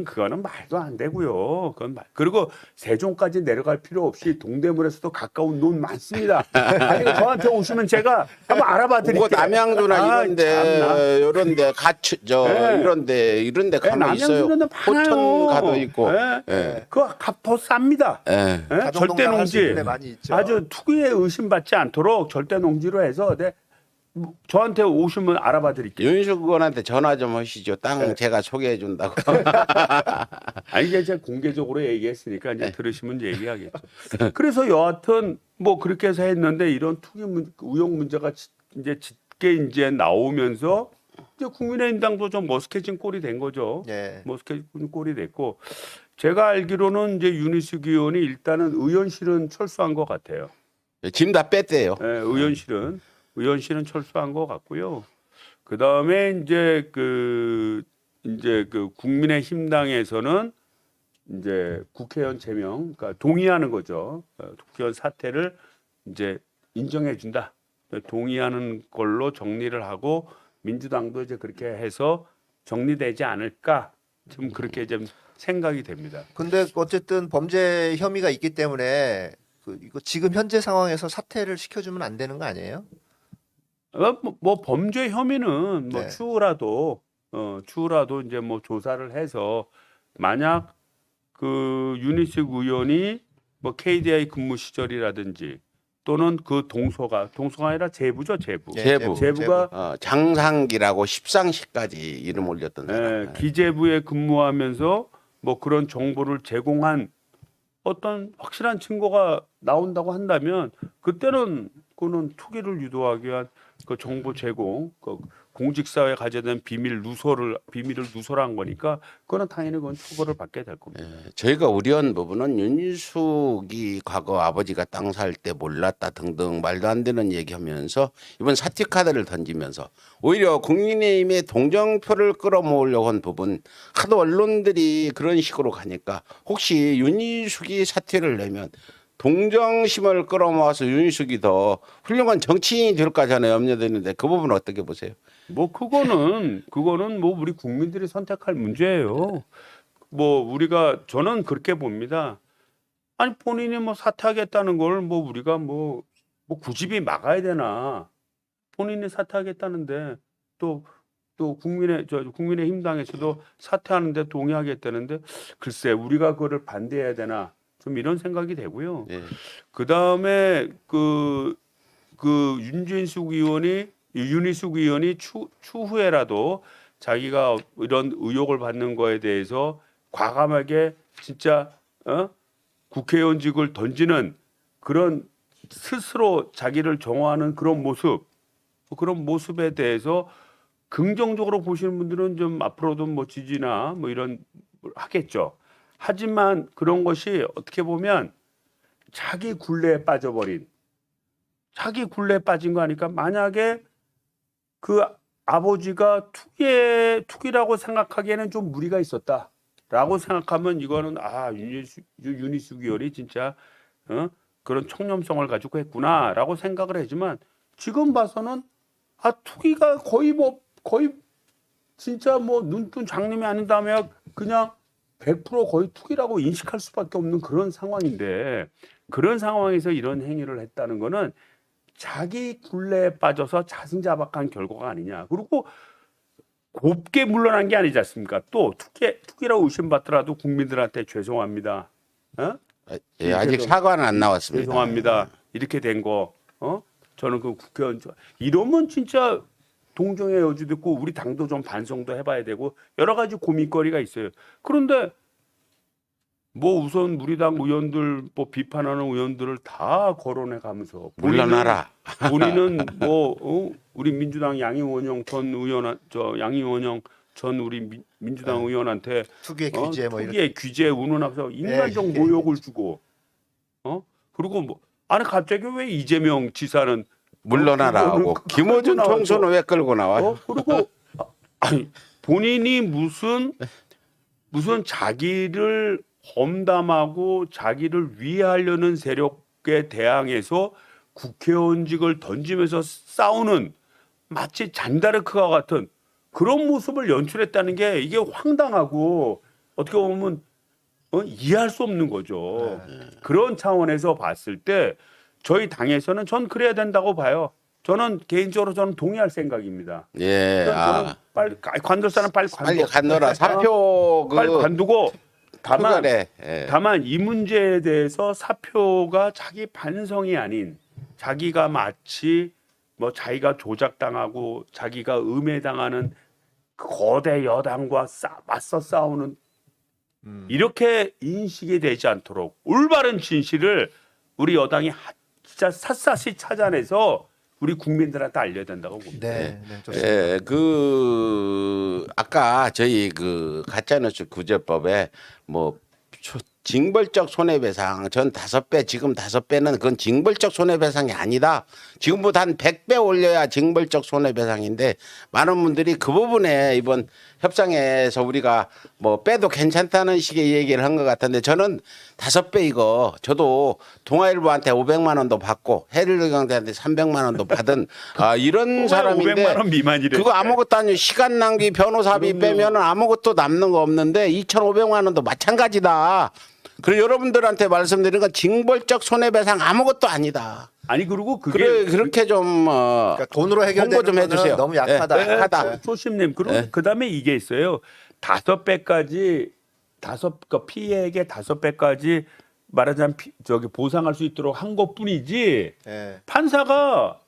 그거는 말도 안 되고요. 그리고 세종까지 내려갈 필요 없이 동대문에서도 가까운 논 많습니다. 아니 저한테 오시면 제가 한번 알아봐 드릴게요. 그거 남양주나 이런데 같이 네. 이런데 가면 있어요. 남양주는 포천 가도 있고. 예. 그 값 더 쌉니다. 예. 예? 절대 가정농장 할수 있는 농지 데 많이 있죠. 아주 투기에 의심받지 않도록 절대 농지로 해서 저한테 오시면 알아봐 드릴게요. 윤희숙 의원한테 전화 좀 하시죠. 땅 네. 제가 소개해 준다고. 아니 이제 제가 공개적으로 얘기했으니까 이제 들으시면 얘기하겠죠. 그래서 여하튼 뭐 그렇게 해서 했는데 이런 투기 의혹 문제가 이제 짙게 이제 나오면서 이제 국민의힘당도 좀 머쓱해진 꼴이 된 거죠. 예. 머쓱해진 꼴이 됐고 제가 알기로는 이제 윤희숙 의원이 일단은 의원실은 철수한 것 같아요. 짐 다 뺐대요. 예, 의원실은 철수한 것 같고요. 그 다음에 이제 그 국민의힘당에서는 이제 국회의원 제명, 그러니까 동의하는 거죠. 국회의원 사퇴를 이제 인정해준다. 동의하는 걸로 정리를 하고 민주당도 이제 그렇게 해서 정리되지 않을까. 지금 그렇게 좀 생각이 됩니다. 근데 어쨌든 범죄 혐의가 있기 때문에 이거 지금 현재 상황에서 사퇴를 시켜주면 안 되는 거 아니에요? 뭐 범죄 혐의는 뭐 네. 추후라도 이제 뭐 조사를 해서 만약 그 윤희숙 의원이 뭐 KDI 근무 시절이라든지 또는 그 동서가 아니라 제부죠, 제부. 예, 제부가 장상기라고 십상시까지 이름 올렸던 사람. 기재부에 근무하면서 뭐 그런 정보를 제공한 어떤 확실한 증거가 나온다고 한다면 그때는 그거는 투기를 유도하기 위한 그 정보 제공, 그 공직사회에 가져야 비밀을 누설한 거니까 그거는 당연히 그건 처벌을 받게 될 겁니다. 저희가 우려한 부분은 윤희숙이 과거 아버지가 땅 살 때 몰랐다 등등 말도 안 되는 얘기하면서 이번 사퇴 카드를 던지면서 오히려 국민의힘의 동정표를 끌어모으려고 한 부분 하도 언론들이 그런 식으로 가니까 혹시 윤희숙이 사퇴를 내면 동정심을 끌어모아서 윤희숙이 더 훌륭한 정치인이 될까 저는 염려되는데 그 부분은 어떻게 보세요? 뭐 그거는 뭐 우리 국민들이 선택할 문제예요. 뭐 우리가 저는 그렇게 봅니다. 아니 본인이 뭐 사퇴하겠다는 걸 뭐 우리가 뭐 굳이 막아야 되나? 본인이 사퇴하겠다는데 또 국민의힘당에서도 사퇴하는데 동의하겠다는데 글쎄 우리가 그거를 반대해야 되나? 좀 이런 생각이 되고요. 예. 그 다음에 그 윤희숙 의원이 추후에라도 자기가 이런 의혹을 받는 거에 대해서 과감하게 진짜 국회의원직을 던지는 그런 스스로 자기를 정화하는 그런 모습에 대해서 긍정적으로 보시는 분들은 좀 앞으로도 뭐 지지나 뭐 이런 걸 하겠죠. 하지만 그런 것이 어떻게 보면 자기 굴레에 빠진 거 아니까 만약에 그 아버지가 투기라고 생각하기에는 좀 무리가 있었다라고 생각하면 이거는 윤희숙 의원이 진짜 그런 청렴성을 가지고 했구나라고 생각을 하지만 지금 봐서는 투기가 거의 진짜 뭐 눈뜬 장님이 아닌 다음에 그냥 100% 거의 투기라고 인식할 수밖에 없는 그런 상황인데 그런 상황에서 이런 행위를 했다는 거는 자기 굴레에 빠져서 자승자박한 결과가 아니냐. 그리고 곱게 물러난 게 아니지 않습니까? 또 투기라고 의심받더라도 국민들한테 죄송합니다. 예, 아직 사과는 안 나왔습니다. 죄송합니다. 이렇게 된 거. 저는 그 국회의원 이러면 진짜 동정의 여지도 있고 우리 당도 좀 반성도 해봐야 되고 여러 가지 고민거리가 있어요. 그런데 뭐 우선 우리 당 의원들 뭐 비판하는 의원들을 다 거론해 가면서 물러나라. 본인은 우리 민주당 양이원영 전 우리 민주당 의원한테 투기의 규제 뭐 이렇게 투기의 규제 운운하면서 인간적 이게- 모욕을 주고 그리고 뭐 아니 갑자기 왜 이재명 지사는 물러나라 하고 김어준 총수는 왜 끌고 나와요? 그리고 아니 본인이 무슨 자기를 험담하고 자기를 위하려는 세력에 대항해서 국회의원직을 던지면서 싸우는 마치 잔다르크와 같은 그런 모습을 연출했다는 게 이게 황당하고 어떻게 보면 이해할 수 없는 거죠. 그런 차원에서 봤을 때 저희 당에서는 전 그래야 된다고 봐요. 저는 개인적으로 동의할 생각입니다. 예. 저는 빨리 관둘 사람 빨리 빨리 관둬. 간너라. 사표 빨리 관두고 투결해. 예. 다만 이 문제에 대해서 사표가 자기 반성이 아닌 자기가 마치 뭐 자기가 조작당하고 자기가 음해당하는 그 거대 여당과 맞서 싸우는 이렇게 인식이 되지 않도록 올바른 진실을 우리 여당이 진짜 샅샅이 찾아내서 우리 국민들한테 알려야 된다고 봅니다. 네, 좋습니다. 예, 아까 저희 가짜뉴스 구제법에 뭐 징벌적 손해배상 전 5배 지금 5배는 그건 징벌적 손해배상이 아니다. 지금보다 한 100배 올려야 징벌적 손해배상인데 많은 분들이 그 부분에 이번 협상에서 우리가 뭐 빼도 괜찮다는 식의 얘기를 한 것 같은데 저는 5배 이거 저도 동아일보한테 500만 원도 받고 해릴경제한테 300만 원도 받은 이런 사람인데 500만 원 미만이래. 그거 아무것도 아니고 시간 낭비 변호사비 빼면 아무것도 남는 거 없는데 2,500만 원도 마찬가지다. 그리고 여러분들한테 말씀드리는 건 징벌적 손해배상 아무것도 아니다. 아니 그리고 그게 그렇게 좀 그러니까 돈으로 홍보 해결되는 좀 해주세요. 거는 너무 약하다. 네, 약하다. 소심님 그리고 그다음에 이게 있어요. 5배까지 피해액의 5배까지 말하자면 보상할 수 있도록 한 것뿐이지 예. 판사가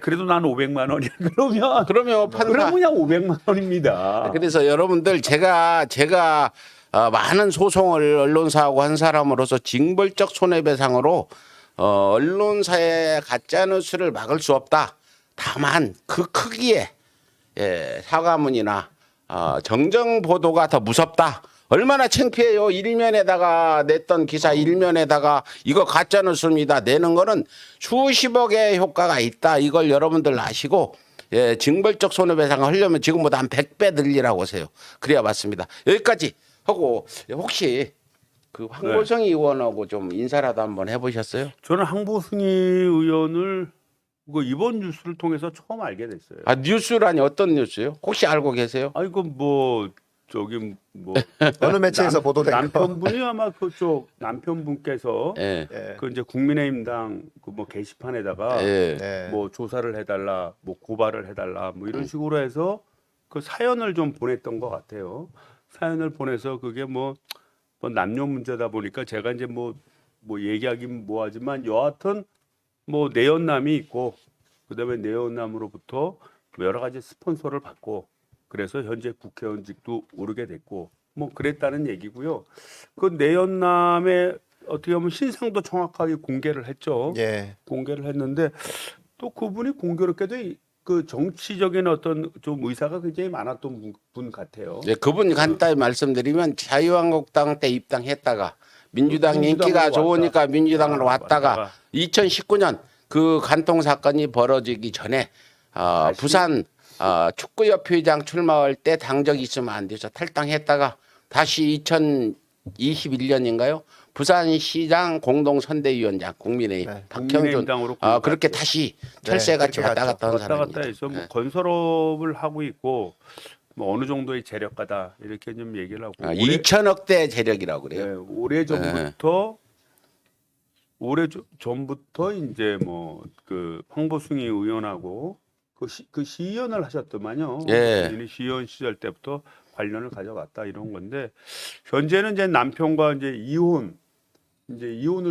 그래도 난 500만 원이야 그러면 판사 그냥 500만 원입니다. 그래서 여러분들 제가 많은 소송을 언론사하고 한 사람으로서 징벌적 손해배상으로 언론사의 가짜뉴스를 막을 수 없다. 다만 그 크기에 사과문이나 정정 보도가 더 무섭다. 얼마나 창피해요. 일면에다가 냈던 기사 일면에다가 이거 가짜뉴스입니다. 내는 거는 수십억의 효과가 있다. 이걸 여러분들 아시고 징벌적 손해배상을 하려면 지금보다 한 100배 늘리라고 하세요. 그래야 맞습니다. 여기까지 하고 혹시 그 황보성이 의원하고 좀 인사라도 한번 해보셨어요? 저는 황보승희 의원을 이번 뉴스를 통해서 처음 알게 됐어요. 아 뉴스라니 어떤 뉴스요? 혹시 알고 계세요? 아 이거 뭐 저기 뭐 어느 매체에서 보도된 거. 남편분이 아마 그쪽 남편분께서 예. 예. 그 이제 국민의힘당 그 뭐 게시판에다가 예. 네. 뭐 조사를 해달라, 뭐 고발을 해달라, 뭐 이런 식으로 해서 그 사연을 좀 보냈던 것 같아요. 사연을 보내서 그게 뭐 남녀 문제다 보니까 제가 이제 뭐 얘기하긴 뭐하지만 여하튼 뭐 내연남이 있고 그다음에 내연남으로부터 뭐 여러 가지 스폰서를 받고 그래서 현재 국회의원직도 오르게 됐고 뭐 그랬다는 얘기고요. 그 내연남의 어떻게 보면 신상도 정확하게 공개를 했죠. 예. 공개를 했는데 또 그분이 공교롭게도 그 정치적인 어떤 좀 의사가 굉장히 많았던 분 같아요. 예, 그분 간단히 말씀드리면 자유한국당 때 입당했다가 민주당 민주당으로 인기가 왔다. 좋으니까 민주당으로 왔다가 왔다가 2019년 그 간통 사건이 벌어지기 전에 부산 축구협회장 출마할 때 당적이 있으면 안 돼서 탈당했다가 다시 2021년인가요? 부산시장 공동선대위원장 국민의힘 네. 박형준 국민의힘당으로 그렇게 다시 철새같이 그렇게 왔다 갔죠. 갔다 한 왔다 갔다 사람입니다. 해서 뭐 건설업을 하고 있고 뭐 어느 정도의 재력가다 이렇게 좀 얘기를 하고 2천억대 재력이라고 그래요. 네, 오래 전부터 이제 뭐 그 황보승희 의원하고 그 시의원을 하셨더만요. 예. 본인이 시의원 시절 때부터 관련을 가져왔다 이런 건데 현재는 이제 남편과 이제 이혼을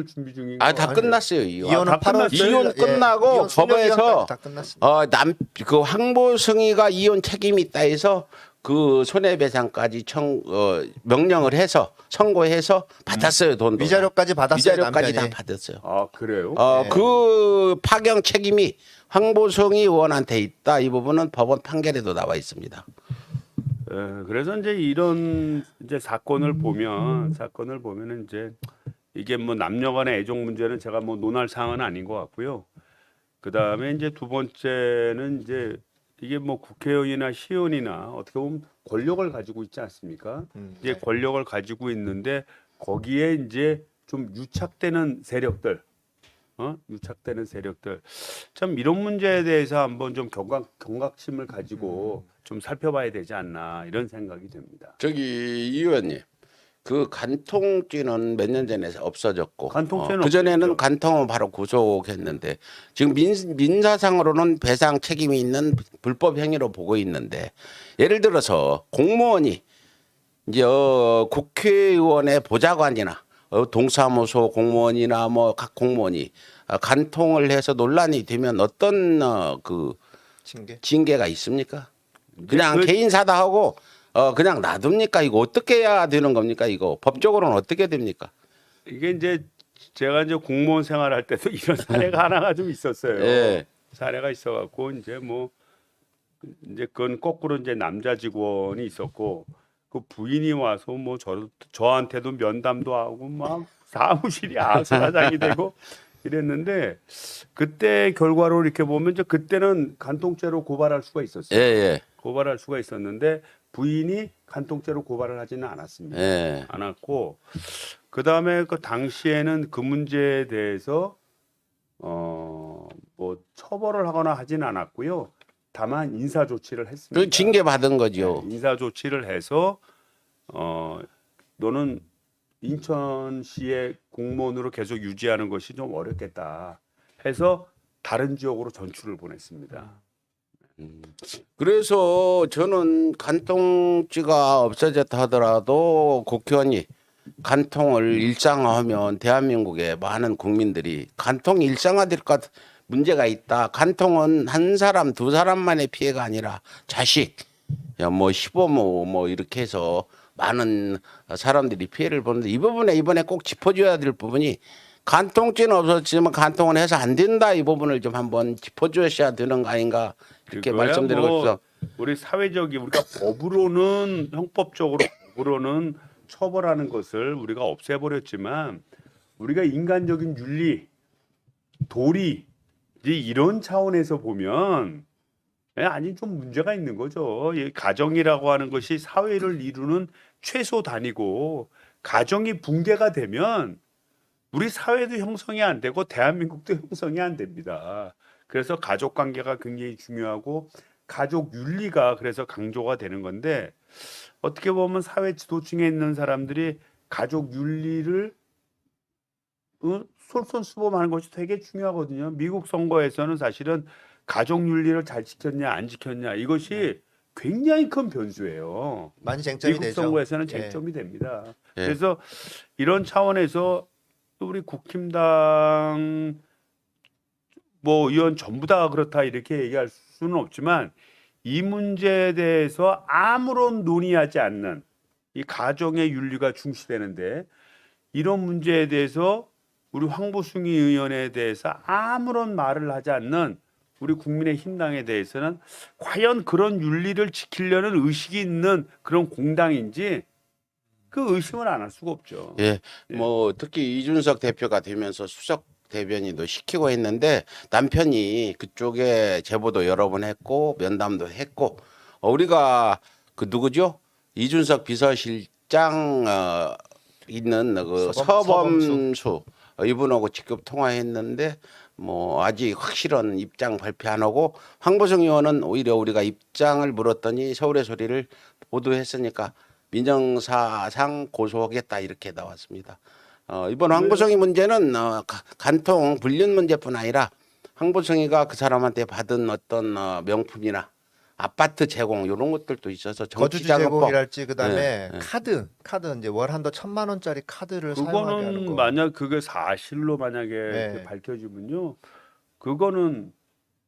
준비 중인 거 다 끝났어요. 이혼은 다 8월 끝났어요? 이혼 끝나고 이혼 법에서 수령기간까지 다 끝났습니다. 그 황보승이가 이혼 책임이 있다 해서 그 손해배상까지 명령을 해서 선고해서 받았어요 돈도. 위자료까지 받았어요. 위자료까지 남편이. 다 받았어요. 아 그래요? 네. 그 파경 책임이 황보승이 의원한테 있다. 이 부분은 법원 판결에도 나와 있습니다. 예, 그래서 이제 이런 이제 사건을 보면은 이제 이게 뭐 남녀간의 애정 문제는 제가 뭐 논할 사항은 아닌 것 같고요. 그 다음에 이제 두 번째는 이제 이게 뭐 국회의원이나 시의원이나 어떻게 보면 권력을 가지고 있지 않습니까? 이제 권력을 가지고 있는데 거기에 이제 좀 유착되는 세력들, 유착되는 세력들, 참 이런 문제에 대해서 한번 좀 경각심을 가지고 좀 살펴봐야 되지 않나 이런 생각이 듭니다. 저기 이 의원님, 그 간통죄는 몇 년 전에 없어졌고, 간통죄는 그 전에는 없어졌죠. 간통은 바로 구속했는데 지금 민사상으로는 배상 책임이 있는 불법 행위로 보고 있는데 예를 들어서 공무원이 이제 국회의원의 보좌관이나 동사무소 공무원이나 뭐 각 공무원이 간통을 해서 논란이 되면 어떤 그 징계. 징계가 있습니까? 그냥 그- 개인 사다하고 그냥 놔둡니까? 이거 어떻게 해야 되는 겁니까? 이거 법적으로는 어떻게 됩니까? 이게 이제 제가 이제 공무원 생활할 때도 이런 사례가 하나가 좀 있었어요. 예. 사례가 있어갖고 이제 뭐 이제 그건 거꾸로 이제 남자 직원이 있었고 그 부인이 와서 뭐 저한테도 면담도 하고 막 사무실이 아수라장이 되고 이랬는데 그때 결과로 이렇게 보면 이제 그때는 간통죄로 고발할 수가 있었어요. 예. 고발할 수가 있었는데 부인이 간통죄로 고발을 하지는 않았습니다. 예. 않았고 그 다음에 그 당시에는 그 문제에 대해서 뭐 처벌을 하거나 하지는 않았고요. 다만 인사 조치를 했습니다. 그 징계 받은 거죠. 네, 인사 조치를 해서 너는 인천시의 공무원으로 계속 유지하는 것이 좀 어렵겠다 해서 다른 지역으로 전출을 보냈습니다. 그래서 저는 간통죄가 없어졌다 하더라도 국회의원이 간통을 일상화하면 대한민국의 많은 국민들이 간통이 일상화될 것 같은 문제가 있다. 간통은 한 사람 두 사람만의 피해가 아니라 자식, 뭐 시부모 뭐 이렇게 해서 많은 사람들이 피해를 보는데 이 부분에 이번에 꼭 짚어줘야 될 부분이 간통죄는 없었지만 간통은 해서 안 된다. 이 부분을 좀 한번 짚어주셔야 되는 거 아닌가 이렇게 그거야 말씀드리고 뭐 싶습니다. 우리 사회적인 우리가 법으로는 형법적으로 법으로는 처벌하는 것을 우리가 없애버렸지만 우리가 인간적인 윤리, 도리 이제 이런 차원에서 보면 아니 좀 문제가 있는 거죠. 이 가정이라고 하는 것이 사회를 이루는 최소 단위고 가정이 붕괴가 되면 우리 사회도 형성이 안 되고 대한민국도 형성이 안 됩니다. 그래서 가족 관계가 굉장히 중요하고 가족 윤리가 그래서 강조가 되는 건데 어떻게 보면 사회 지도층에 있는 사람들이 가족 윤리를 솔선수범하는 것이 되게 중요하거든요. 미국 선거에서는 사실은 가족 윤리를 잘 지켰냐 안 지켰냐 이것이 굉장히 큰 변수예요. 많이 쟁점이 미국 되죠. 선거에서는 예. 쟁점이 됩니다. 예. 그래서 이런 차원에서 우리 국힘당 뭐 의원 전부 다 그렇다 이렇게 얘기할 수는 없지만 이 문제에 대해서 아무런 논의하지 않는 이 가정의 윤리가 중시되는데 이런 문제에 대해서 우리 황보숭이 의원에 대해서 아무런 말을 하지 않는 우리 국민의힘당에 대해서는 과연 그런 윤리를 지키려는 의식이 있는 그런 공당인지 그 의심을 안 할 수가 없죠. 예, 뭐 특히 이준석 대표가 되면서 수석 대변인도 시키고 했는데 남편이 그쪽에 제보도 여러 번 했고 면담도 했고 우리가 그 누구죠? 이준석 비서실장 있는 그 서범수 이분하고 직접 통화했는데 뭐 아직 확실한 입장 발표 안 하고 황보승 의원은 오히려 우리가 입장을 물었더니 서울의 소리를 보도했으니까 민정사상 고소하겠다 이렇게 나왔습니다. 이번 황보승이 문제는 간통 불륜 문제뿐 아니라 황보승이가 그 사람한테 받은 어떤 명품이나 아파트 제공 이런 것들도 있어서 거주지 정치자금법 제공이랄지 그다음에 네. 카드 이제 월 한도 1,000만 원짜리 카드를 사용하게 하는 그거는 거. 만약 그게 사실로 만약에 네. 그 밝혀지면요, 그거는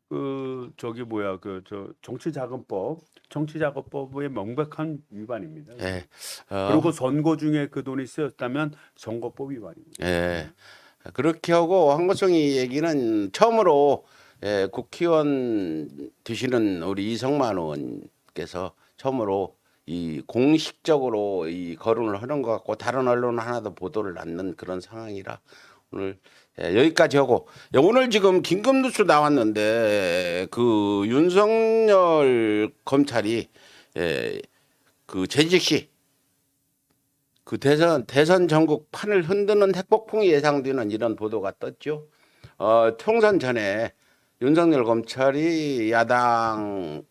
그 저기 뭐야 그 저 정치자금법의 명백한 위반입니다. 예. 그리고 선거 중에 그 돈이 쓰였다면 선거법 위반입니다. 예. 그렇게 하고 황보승이 얘기는 처음으로 국회의원 되시는 우리 이성만 의원께서 처음으로 이 공식적으로 이 거론을 하는 것 같고 다른 언론은 하나도 보도를 않는 그런 상황이라 오늘 여기까지 하고 오늘 지금 긴급 뉴스 나왔는데 그 윤석열 검찰이 그 재직 시 그 대선 전국 판을 흔드는 핵폭풍이 예상되는 이런 보도가 떴죠. 총선 전에 윤석열 검찰이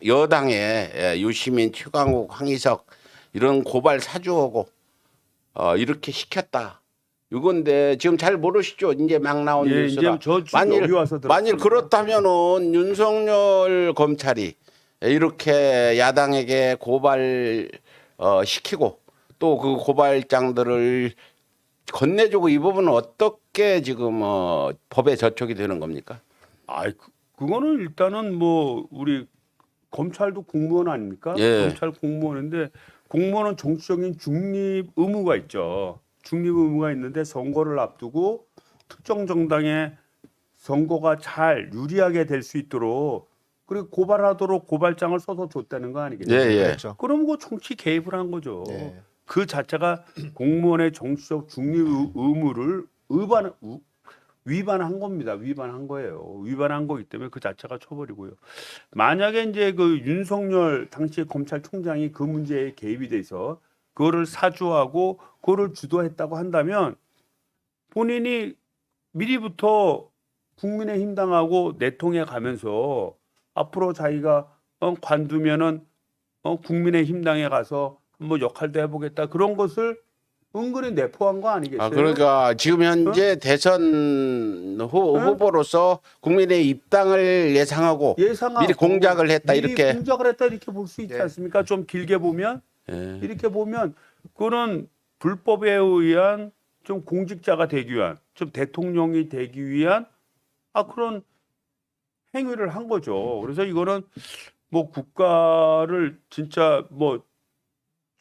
여당의 유시민, 최강욱, 황희석 이런 고발 사주하고 이렇게 시켰다. 이건데 지금 잘 모르시죠? 이제 막 나온 예, 뉴스라. 이제 저 지금 여기 와서 만일 들었습니다. 그렇다면은 윤석열 검찰이 이렇게 야당에게 고발 시키고 또 그 고발장들을 건네주고 이 부분은 어떻게 지금 법에 저촉이 되는 겁니까? 그거는 일단은 뭐 우리 검찰도 공무원 아닙니까? 예. 검찰 공무원인데 공무원은 정치적인 중립 의무가 있죠. 중립 의무가 있는데 선거를 앞두고 특정 정당의 선거가 잘 유리하게 될 수 있도록 그리고 고발하도록 고발장을 써서 줬다는 거 아니겠어요? 예, 예. 그렇죠. 그럼 그 정치 개입을 한 거죠. 네. 그 자체가 공무원의 정치적 중립 의무를 위반한 겁니다. 위반한 거예요. 위반한 거기 때문에 그 자체가 처벌이고요. 만약에 이제 그 윤석열 당시 검찰총장이 그 문제에 개입이 돼서 그거를 사주하고 그거를 주도했다고 한다면 본인이 미리부터 국민의힘당하고 내통해 가면서 앞으로 자기가 관두면은 국민의힘당에 가서 뭐 역할도 해보겠다 그런 것을 은근히 내포한 거 아니겠어요? 그러니까 지금 현재 대선 후보로서 국민의 입당을 예상하고 미리 공작을 했다 미리 이렇게. 공작을 했다 이렇게 볼 수 있지 네. 않습니까? 좀 길게 보면 예. 이렇게 보면 그거는 불법에 의한 좀 공직자가 되기 위한 좀 대통령이 되기 위한 그런 행위를 한 거죠. 그래서 이거는 뭐 국가를 진짜 뭐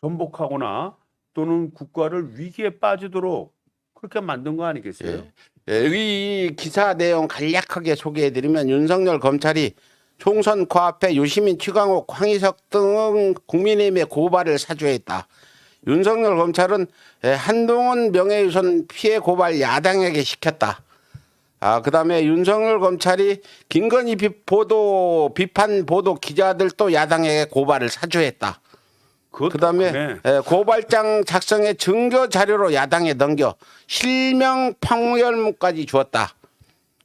전복하거나 또는 국가를 위기에 빠지도록 그렇게 만든 거 아니겠어요? 이 기사 내용 간략하게 소개해드리면 윤석열 검찰이 총선 코앞에 유시민, 최강욱, 황희석 등 국민의힘의 고발을 사주했다. 윤석열 검찰은 한동훈 명예훼손 피해 고발 야당에게 시켰다. 그다음에 윤석열 검찰이 김건희 비판 보도 기자들도 야당에게 고발을 사주했다. 그다음에 그네. 고발장 작성의 증거 자료로 야당에 넘겨 실명 판결문까지 주었다.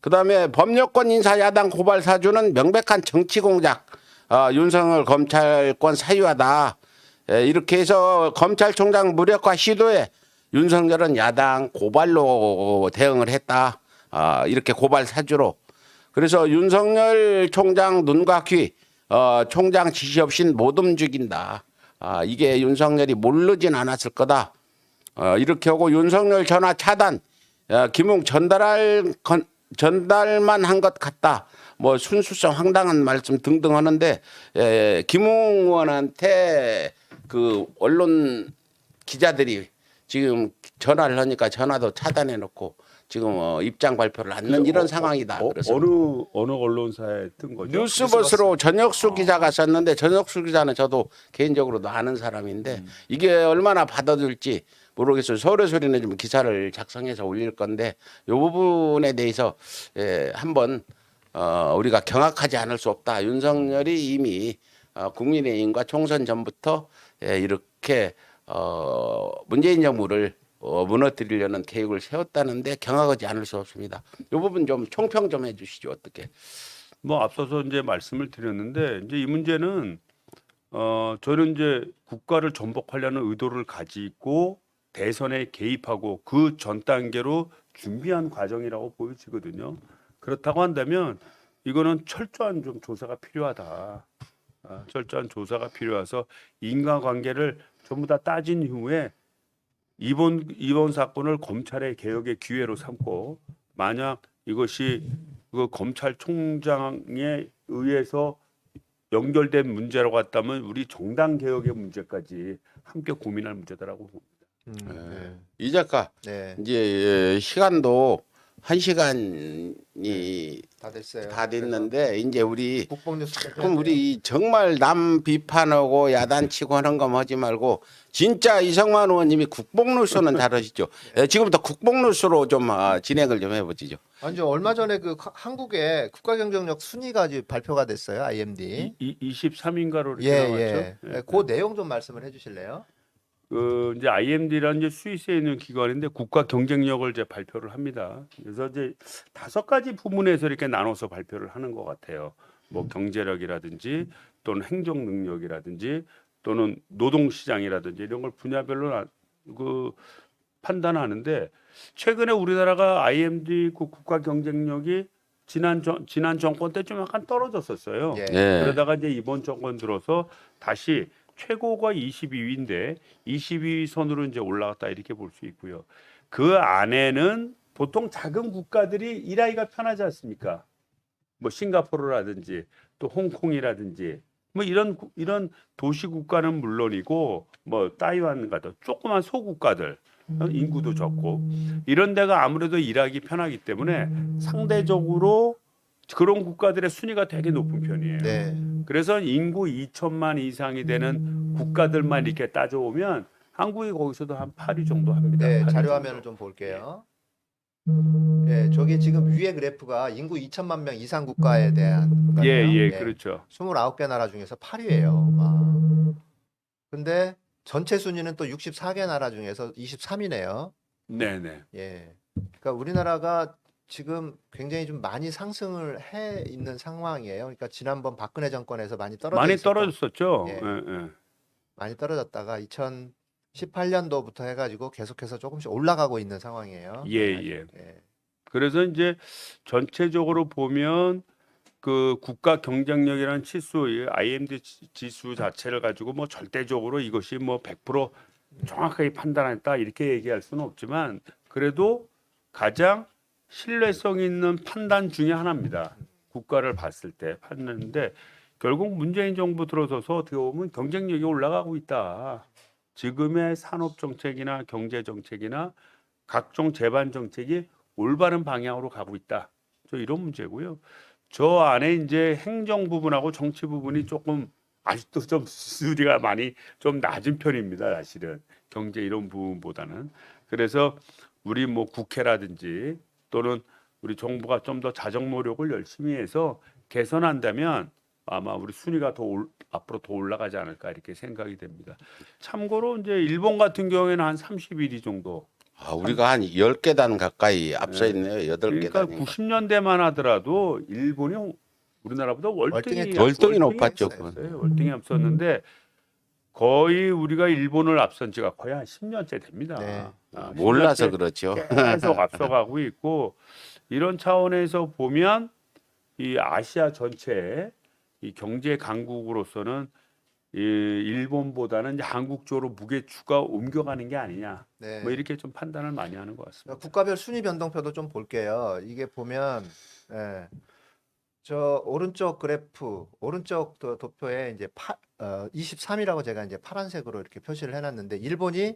그다음에 법률권 인사 야당 고발 사주는 명백한 정치 공작. 윤석열 검찰권 사유하다. 이렇게 해서 검찰총장 무력화 시도에 윤석열은 야당 고발로 대응을 했다. 이렇게 고발 사주로. 그래서 윤석열 총장 눈과 귀, 총장 지시 없인 못 움직인다. 이게 윤석열이 모르진 않았을 거다. 이렇게 하고 윤석열 전화 차단, 김웅 전달만 한 것 같다. 뭐 순수성 황당한 말씀 등등 하는데 김웅 의원한테 그 언론 기자들이 지금 전화를 하니까 전화도 차단해 놓고 지금 입장 발표를 않는 이런 상황이다. 그래서 어느 언론사에 뜬 거죠? 뉴스버스로 전혁수 기자가 썼는데 전혁수 기자는 저도 개인적으로도 아는 사람인데 이게 얼마나 받아들일지 모르겠어요. 서울의 소리는 좀 기사를 작성해서 올릴 건데 이 부분에 대해서 한번 우리가 경악하지 않을 수 없다. 윤석열이 이미 국민의힘과 총선 전부터 이렇게 문재인 정부를 무너뜨리려는 계획을 세웠다는데 경악하지 않을 수 없습니다. 이 부분 좀 총평 좀 해주시죠. 어떻게? 뭐 앞서서 이제 말씀을 드렸는데 이제 이 문제는 저는 이제 국가를 전복하려는 의도를 가지고 대선에 개입하고 그 전 단계로 준비한 과정이라고 보여지거든요. 그렇다고 한다면 이거는 철저한 좀 조사가 필요하다. 철저한 조사가 필요해서 인과관계를 전부 다 따진 이후에 이번 사건을 검찰의 개혁의 기회로 삼고 만약 이것이 그 검찰총장에 의해서 연결된 문제라고 했다면 우리 정당 개혁의 문제까지 함께 고민할 문제다라고 봅니다. 네. 이 작가 네. 이제 시간도 1시간이 다 됐어요. 다 됐는데 이제 우리 국뽕뉴스 그럼 우리 정말 남 비판하고 야단치고 하는 거 하지 말고 진짜 이성만 의원님이 국뽕뉴스는 다루시죠. 지금부터 국뽕뉴스로 좀 진행을 좀 해보시죠. 아니죠. 얼마 전에 그 한국의 국가 경쟁력 순위가 이제 발표가 됐어요. IMD. 23인가로 이렇게 예, 나왔죠. 예. 예. 그 내용 좀 말씀을 해주실래요? 그 이제 IMD라는 이제 스위스에 있는 기관인데 국가 경쟁력을 이제 발표를 합니다. 그래서 이제 5가지 부문에서 이렇게 나눠서 발표를 하는 것 같아요. 뭐 경제력이라든지 또는 행정 능력이라든지 또는 노동 시장이라든지 이런 걸 분야별로 그 판단하는데 최근에 우리나라가 IMD 그 국가 경쟁력이 지난 정권 때 좀 약간 떨어졌었어요. 예. 그러다가 이제 이번 정권 들어서 다시 최고가 22위인데 22위 선으로 이제 올라갔다 이렇게 볼 수 있고요. 그 안에는 보통 작은 국가들이 일하기가 편하지 않습니까? 뭐 싱가포르라든지 또 홍콩이라든지 뭐 이런 도시 국가는 물론이고 뭐 타이완 같은 조그만 소국가들 인구도 적고 이런 데가 아무래도 일하기 편하기 때문에 상대적으로 그런 국가들의 순위가 되게 높은 편이에요. 네. 그래서 인구 2천만 이상이 되는 국가들만 이렇게 따져보면 한국이 거기서도 한 8위 정도 합니다. 네, 8위 자료 정도. 화면을 좀 볼게요. 네, 저기 지금 위에 그래프가 인구 2천만 명 이상 국가에 대한 예, 거예요. 예, 네. 그렇죠. 29개 나라 중에서 8위예요. 근데 전체 순위는 또 64개 나라 중에서 23위네요. 네, 네. 예. 그러니까 우리나라가 지금 굉장히 좀 많이 상승을 해 있는 상황이에요. 그러니까 지난번 박근혜 정권에서 많이 많이 떨어졌었죠. 떨어졌었죠. 예. 예. 많이 떨어졌다가 2018년도부터 해가지고 계속해서 조금씩 올라가고 있는 상황이에요. 예, 예. 그래서 이제 전체적으로 보면 그 국가 경쟁력이라는 치수, 이 IMD 지수 자체를 가지고 뭐 절대적으로 이것이 뭐 100% 정확하게 판단했다 이렇게 얘기할 수는 없지만 그래도 가장 신뢰성 있는 판단 중에 하나입니다. 국가를 봤을 때 판단인데 결국 문재인 정부 들어서서 어떻게 보면 경쟁력이 올라가고 있다. 지금의 산업 정책이나 경제 정책이나 각종 재반 정책이 올바른 방향으로 가고 있다. 저 이런 문제고요. 저 안에 이제 행정 부분하고 정치 부분이 조금 아직도 좀 수리가 많이 좀 낮은 편입니다. 사실은 경제 이런 부분보다는. 그래서 우리 뭐 국회라든지 또는 우리 정부가 좀 더 자정 노력을 열심히 해서 개선한다면 아마 우리 순위가 앞으로 더 올라가지 않을까 이렇게 생각이 됩니다. 참고로 이제 일본 같은 경우에는 한 31위 정도. 아, 우리가 한 10계단 가까이 앞서 있네요. 그러니까 8계단. 90년대만 하더라도 일본이 우리나라보다 월등히 높았죠. 월등히 앞섰는데 거의 우리가 일본을 앞선 지가 거의 한 10년째 됩니다. 네. 몰라서 10년째 그렇죠. 계속 앞서가고 있고 이런 차원에서 보면 이 아시아 전체 이 경제 강국으로서는 이 일본보다는 이제 한국 쪽으로 무게추가 옮겨가는 게 아니냐. 네. 뭐 이렇게 좀 판단을 많이 하는 것 같습니다. 국가별 순위 변동표도 좀 볼게요. 이게 보면 저 오른쪽 그래프, 오른쪽 도표에 이제 23이라고 제가 이제 파란색으로 이렇게 표시를 해놨는데 일본이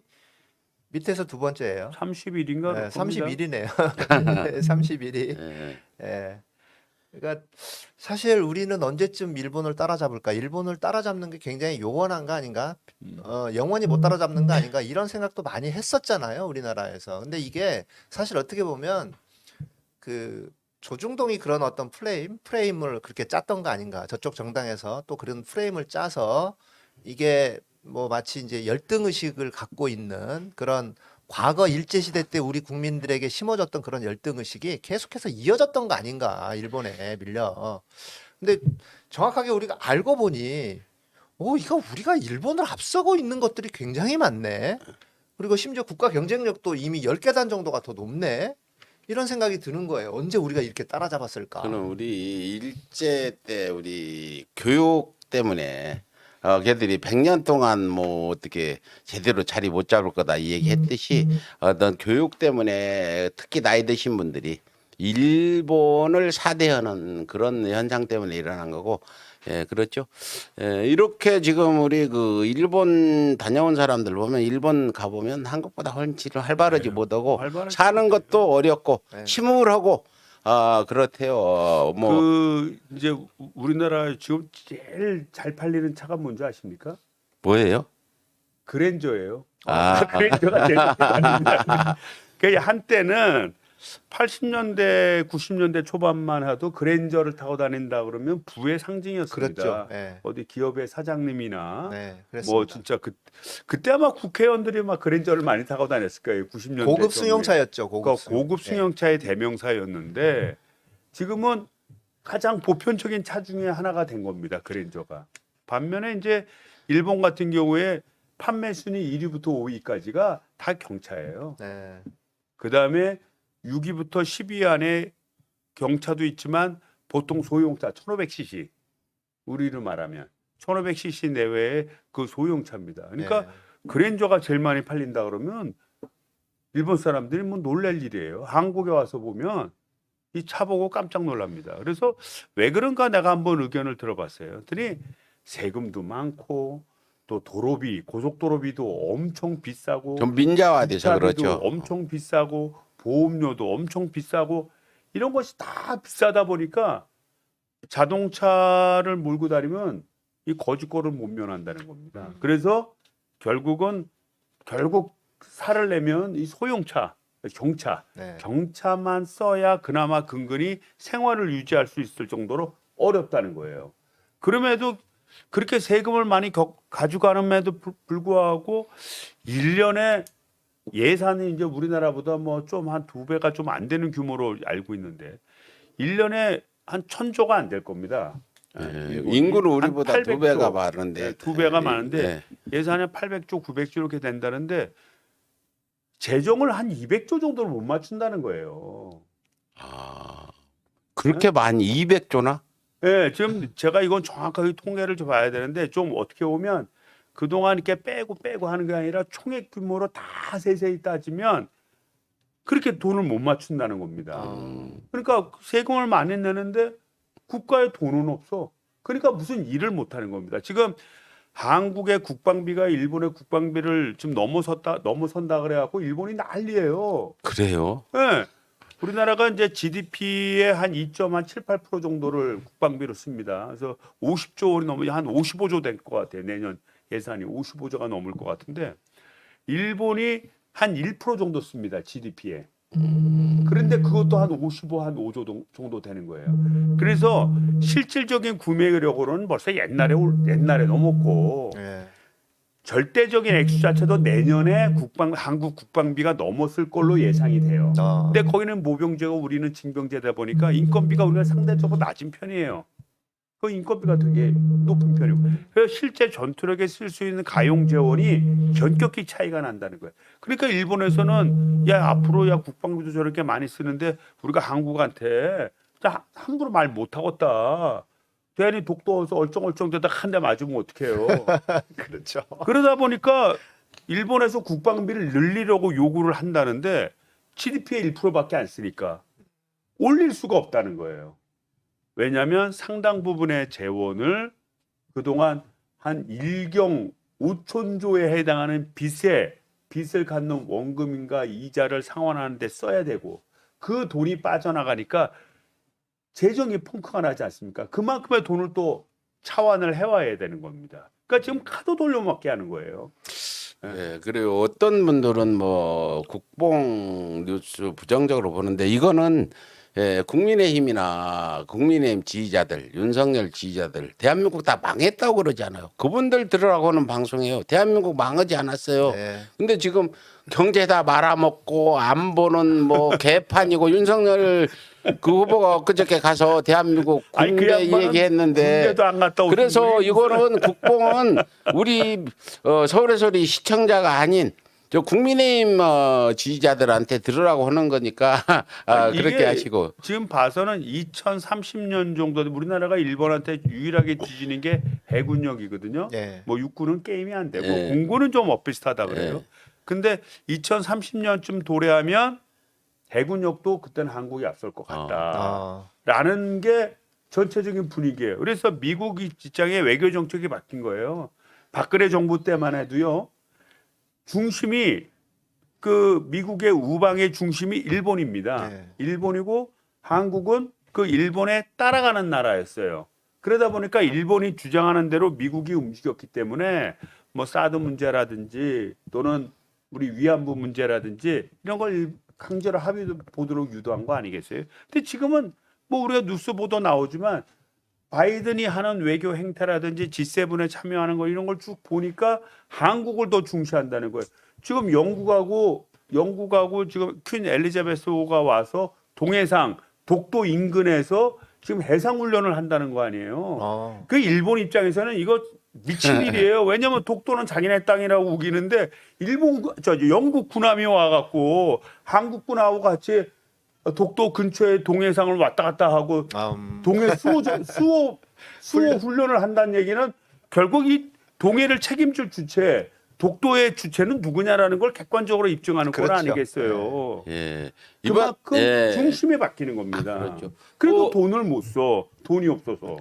밑에서 두 번째예요. 31인가? 네, 31이네요. 31위. 예. 예. 그러니까 사실 우리는 언제쯤 일본을 따라잡을까? 일본을 따라잡는 게 굉장히 요원한 거 아닌가? 영원히 못 따라잡는 거 아닌가? 이런 생각도 많이 했었잖아요, 우리나라에서. 근데 이게 사실 어떻게 보면 그 조중동이 그런 어떤 프레임을 그렇게 짰던 거 아닌가? 저쪽 정당에서 또 그런 프레임을 짜서 이게 뭐 마치 이제 열등 의식을 갖고 있는 그런 과거 일제시대 때 우리 국민들에게 심어졌던 그런 열등 의식이 계속해서 이어졌던 거 아닌가, 일본에 밀려. 근데 정확하게 우리가 알고 보니 이거 우리가 일본을 앞서고 있는 것들이 굉장히 많네. 그리고 심지어 국가 경쟁력도 이미 10계단 정도가 더 높네. 이런 생각이 드는 거예요. 언제 우리가 이렇게 따라잡았을까? 저는 우리 일제 때 우리 교육 때문에 걔들이 100년 동안 뭐 어떻게 제대로 자리 못 잡을 거다 이 얘기했듯이 어떤 교육 때문에 특히 나이 드신 분들이 일본을 사대하는 그런 현상 때문에 일어난 거고, 예, 그렇죠. 예, 이렇게 지금 우리 그 일본 다녀온 사람들 보면 일본 가보면 한국보다 훨씬 활발하지 못하고 활발하지 사는 것도 어렵고 네. 침울하고 그렇대요. 뭐 그 이제 우리나라 지금 제일 잘 팔리는 차가 뭔지 아십니까? 뭐예요? 그랜저예요. 아. 그랜저가 제일 잘 팔립니다. 그 한때는 80년대, 90년대 초반만 해도 그랜저를 타고 다닌다 그러면 부의 상징이었습니다. 그렇죠. 네. 어디 기업의 사장님이나 네, 그랬습니다. 뭐 진짜 그때 아마 국회의원들이 막 그랜저를 많이 타고 다녔을 거예요. 90년대 고급 승용차였죠. 고급 그러니까 고급 승용차의 대명사였는데 지금은 가장 보편적인 차 중에 하나가 된 겁니다. 그랜저가. 반면에 이제 일본 같은 경우에 판매 순위 1위부터 5위까지가 다 경차예요. 네. 그다음에 6위부터 10위 안에 경차도 있지만 보통 소형차 1500cc 우리로 말하면 1500cc 내외의 그 소형차입니다. 그러니까 네. 그랜저가 제일 많이 팔린다 그러면 일본 사람들이 뭐 놀랄 일이에요. 한국에 와서 보면 이 차 보고 깜짝 놀랍니다. 그래서 왜 그런가 내가 한번 의견을 들어봤어요. 그랬더니 세금도 많고 또 도로비, 고속도로비도 엄청 비싸고 좀 민자화돼서 기차비도 그렇죠. 엄청 비싸고 보험료도 엄청 비싸고 이런 것이 다 비싸다 보니까 자동차를 몰고 다니면 이 거지꼴을 못 면한다는 겁니다. 그래서 결국 살을 내면 이 소형차, 네. 경차만 써야 그나마 근근히 생활을 유지할 수 있을 정도로 어렵다는 거예요. 그럼에도 그렇게 세금을 많이 가져가는에도 불구하고 1년에 예산이 이제 우리나라보다 뭐 좀 한 2배가 좀 안 되는 규모로 알고 있는데 1년에 한 1000조가 안 될 겁니다. 예, 인구는 우리보다 2배가 많은데 2배가 많은데 예. 예산에 800조, 900조 이렇게 된다는데 재정을 한 200조 정도를 못 맞춘다는 거예요. 그렇게 많이 200조나? 네, 지금 제가 이건 정확하게 통계를 좀 봐야 되는데 좀 어떻게 보면 그동안 이렇게 빼고 하는 게 아니라 총액 규모로 다 세세히 따지면 그렇게 돈을 못 맞춘다는 겁니다. 그러니까 세금을 많이 내는데 국가에 돈은 없어. 그러니까 무슨 일을 못 하는 겁니다. 지금 한국의 국방비가 일본의 국방비를 지금 넘어선다 그래갖고 일본이 난리예요. 그래요? 네. 우리나라가 이제 GDP의 한 2.78% 정도를 국방비로 씁니다. 그래서 50조 원이 넘으면 한 55조 될 것 같아요. 내년 예산이 55조가 넘을 것 같은데 일본이 한 1% 정도 씁니다. GDP에. 그런데 그것도 한 55, 한 5조 정도 되는 거예요. 그래서 실질적인 구매력으로는 벌써 옛날에 넘었고 예. 절대적인 액수 자체도 내년에 한국 국방비가 넘었을 걸로 예상이 돼요. 근데 거기는 모병제고 우리는 징병제다 보니까 인건비가 우리가 상대적으로 낮은 편이에요. 그 인건비가 되게 높은 편이고, 그래서 실제 전투력에 쓸 수 있는 가용 재원이 현격히 차이가 난다는 거예요. 그러니까 일본에서는 야 앞으로 야 국방비도 저렇게 많이 쓰는데 우리가 한국한테 자, 함부로 말 못하겠다. 대한이 독도에서 얼쩡얼쩡대다 한 대 맞으면 어떡해요. 그렇죠. 그러다 보니까 일본에서 국방비를 늘리려고 요구를 한다는데 GDP의 1%밖에 안 쓰니까 올릴 수가 없다는 거예요. 왜냐하면 상당 부분의 재원을 그동안 한 1경 5천조에 해당하는 빚을 갖는 원금인가 이자를 상환하는 데 써야 되고 그 돈이 빠져나가니까 재정이 펑크가 나지 않습니까? 그만큼의 돈을 또 차환을 해와야 되는 겁니다. 그러니까 지금 카드 돌려막기 하는 거예요. 예, 그리고 어떤 분들은 뭐 국뽕 뉴스 부정적으로 보는데 이거는 국민의힘이나 국민의힘 지지자들, 윤석열 지지자들, 대한민국 다 망했다고 그러잖아요. 그분들 들으라고 하는 방송이에요. 대한민국 망하지 않았어요. 네. 근데 지금 경제 다 말아먹고 안보는 뭐 개판이고 윤석열 그 후보가 그저께 가서 대한민국 군대 얘기했는데 군대도 안 갔다 오신 그래서 분이 이거는 국뽕은 우리 서울의 소리 시청자가 아닌 저 국민의힘 지지자들한테 들으라고 하는 거니까 그렇게 이게 하시고 지금 봐서는 2030년 정도 우리나라가 일본한테 유일하게 뒤지는 게 해군력이거든요. 예. 뭐 육군은 게임이 안 되고 예. 공군은 좀 엇비슷하다 그래요. 예. 근데 2030년쯤 도래하면 해군력도 그때는 한국이 앞설 것 같다라는 게 전체적인 분위기예요. 그래서 미국 입장에 외교 정책이 바뀐 거예요. 박근혜 정부 때만 해도요. 중심이 그 미국의 우방의 중심이 일본입니다. 네. 일본이고 한국은 그 일본에 따라가는 나라였어요. 그러다 보니까 일본이 주장하는 대로 미국이 움직였기 때문에 뭐 사드 문제라든지 또는 우리 위안부 문제라든지 이런 걸 강제로 합의 보도록 유도한 거 아니겠어요? 근데 지금은 뭐 우리가 뉴스 보도 나오지만 바이든이 하는 외교 행태라든지 G7에 참여하는 거 이런 걸 쭉 보니까 한국을 더 중시한다는 거예요. 지금 영국하고 지금 퀸 엘리자베스호가 와서 동해상 독도 인근에서 지금 해상 훈련을 한다는 거 아니에요. 그 일본 입장에서는 이거 미친 일이에요. 왜냐하면 독도는 자기네 땅이라고 우기는데 영국 군함이 와갖고 한국군하고 같이 독도 근처에 동해상을 왔다 갔다 하고 동해 수호 훈련을 한다는 얘기는 결국 이 동해를 책임질 주체, 독도의 주체는 누구냐라는 걸 객관적으로 입증하는 건 그렇죠. 아니겠어요. 예. 그만큼 예. 중심이 바뀌는 겁니다. 그렇죠. 그래도 돈을 못 써. 돈이 없어서.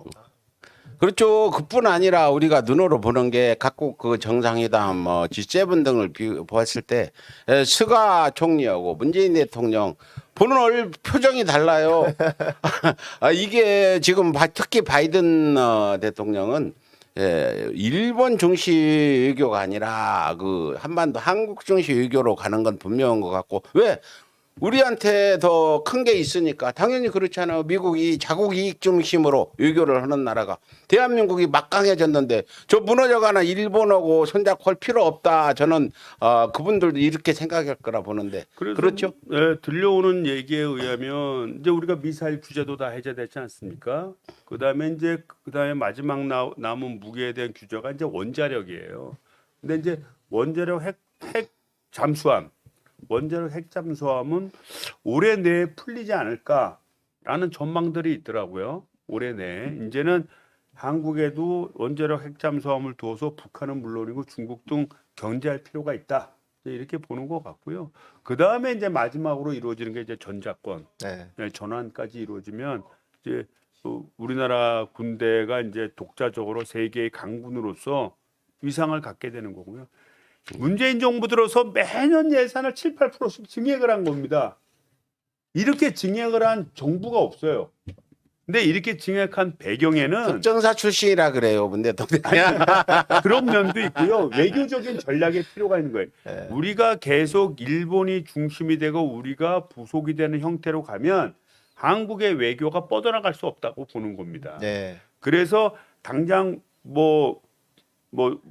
그렇죠. 그뿐 아니라 우리가 눈으로 보는 게 각국 그 정상회담 뭐 G7 등을 보았을 때 스가 총리하고 문재인 대통령 보는 표정이 달라요. 이게 지금 특히 바이든 대통령은 일본 중시 외교가 아니라 그 한반도 한국 중시 외교로 가는 건 분명한 것 같고 왜? 우리한테 더 큰 게 있으니까 당연히 그렇잖아요. 미국이 자국 이익 중심으로 외교를 하는 나라가 대한민국이 막강해졌는데 저 무너져가는 일본하고 손잡고 할 필요 없다. 저는 그분들도 이렇게 생각할 거라 보는데 그렇죠? 네, 들려오는 얘기에 의하면 이제 우리가 미사일 규제도 다 해제됐지 않습니까? 그다음에 마지막 남은 무기에 대한 규제가 이제 원자력이에요. 근데 이제 원자력 핵 잠수함 원자력 핵잠수함은 올해 내에 풀리지 않을까라는 전망들이 있더라고요. 올해 내에 이제는 한국에도 원자력 핵잠수함을 두어서 북한은 물론이고 중국 등 견제할 필요가 있다. 이렇게 보는 것 같고요. 그 다음에 이제 마지막으로 이루어지는 게 이제 전자권 전환까지 이루어지면 이제 우리나라 군대가 이제 독자적으로 세계의 강군으로서 위상을 갖게 되는 거고요. 문재인 정부 들어서 매년 예산을 7, 8%씩 증액을 한 겁니다. 이렇게 증액을 한 정부가 없어요. 근데 이렇게 징역한 배경에는 특정사 출신이라 그래요. 근데 그런 면도 있고요. 외교적인 전략의 필요가 있는 거예요. 예. 우리가 계속 일본이 중심이 되고 우리가 부속이 되는 형태로 가면 한국의 외교가 뻗어나갈 수 없다고 보는 겁니다. 네. 그래서 당장 뭐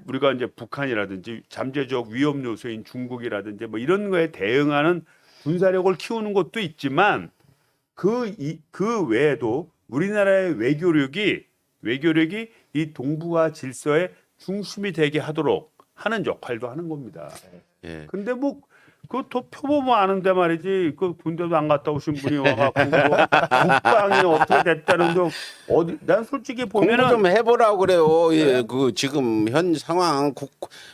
우리가 이제 북한이라든지 잠재적 위험 요소인 중국이라든지 뭐 이런 거에 대응하는 군사력을 키우는 것도 있지만 그 외에도 우리나라의 외교력이 이 동북아 질서의 중심이 되게 하도록 하는 역할도 하는 겁니다. 예. 근데 뭐 그더 표보면 아는데 말이지 그 군대도 안 갔다 오신 분이 와갖고 뭐 국방이 어떻게 됐다는데 어디 난 솔직히 공부 보면은 좀 해보라고 그래요. 네. 예, 그 지금 현 상황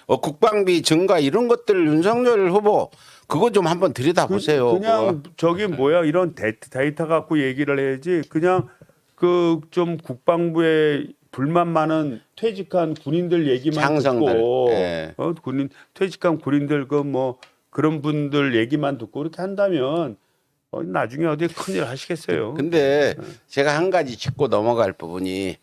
국방비 증가 이런 것들 윤석열 후보 그거 좀 한번 들여다보세요. 그냥 저기 뭐야 이런 데이터 갖고 얘기를 해야지 그냥 그 좀 국방부에 불만 많은 퇴직한 군인들 얘기만 장성들. 듣고 예. 군인 퇴직한 군인들 그 뭐 그런 분들 얘기만 듣고 이렇게 한다면 나중에 어디 큰일 하시겠어요. 근데 제가 한 가지 짚고 넘어갈 부분이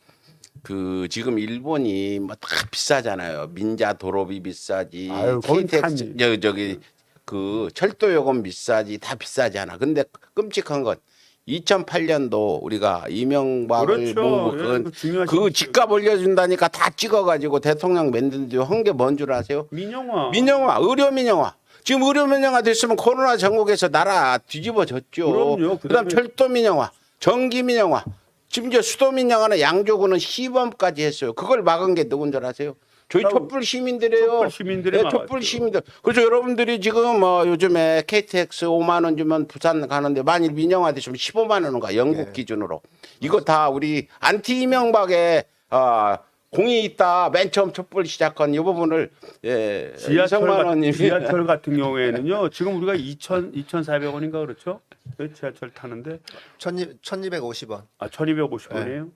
그 지금 일본이 뭐 다 비싸잖아요. 민자 도로비 비싸지, 아유, 거긴 KTX 저기 그 철도 요금 비싸지, 다 비싸잖아. 근데 끔찍한 건 2008년도 우리가 이명박을 그렇죠. 뭐 예, 그건 그 중요하신 그 집값 올려준다니까 다 찍어가지고 대통령 만든 뒤 한 게 뭔 줄 아세요? 민영화. 의료 민영화. 지금 의료 민영화 됐으면 코로나 전국에서 나라 뒤집어졌죠. 그럼요. 그다음 철도 민영화, 전기 민영화, 심지어 수도 민영화는 양조구는 시범까지 했어요. 그걸 막은 게 누군 줄 아세요? 저희 촛불 시민들이에요. 촛불 시민들이 네, 촛불 시민들. 그래서 여러분들이 지금 뭐 요즘에 KTX 5만 원 주면 부산 가는데 만일 민영화 됐으면 15만 원인 거야. 영국 기준으로. 이거 다 우리 안티 이명박의 공이 있다. 맨 처음 촛불 시작한 이 부분을 지하철 같은 경우에는요. 지금 우리가 2,400원인가 그렇죠? 지하철 타는데 1,250원. 1,250원이에요.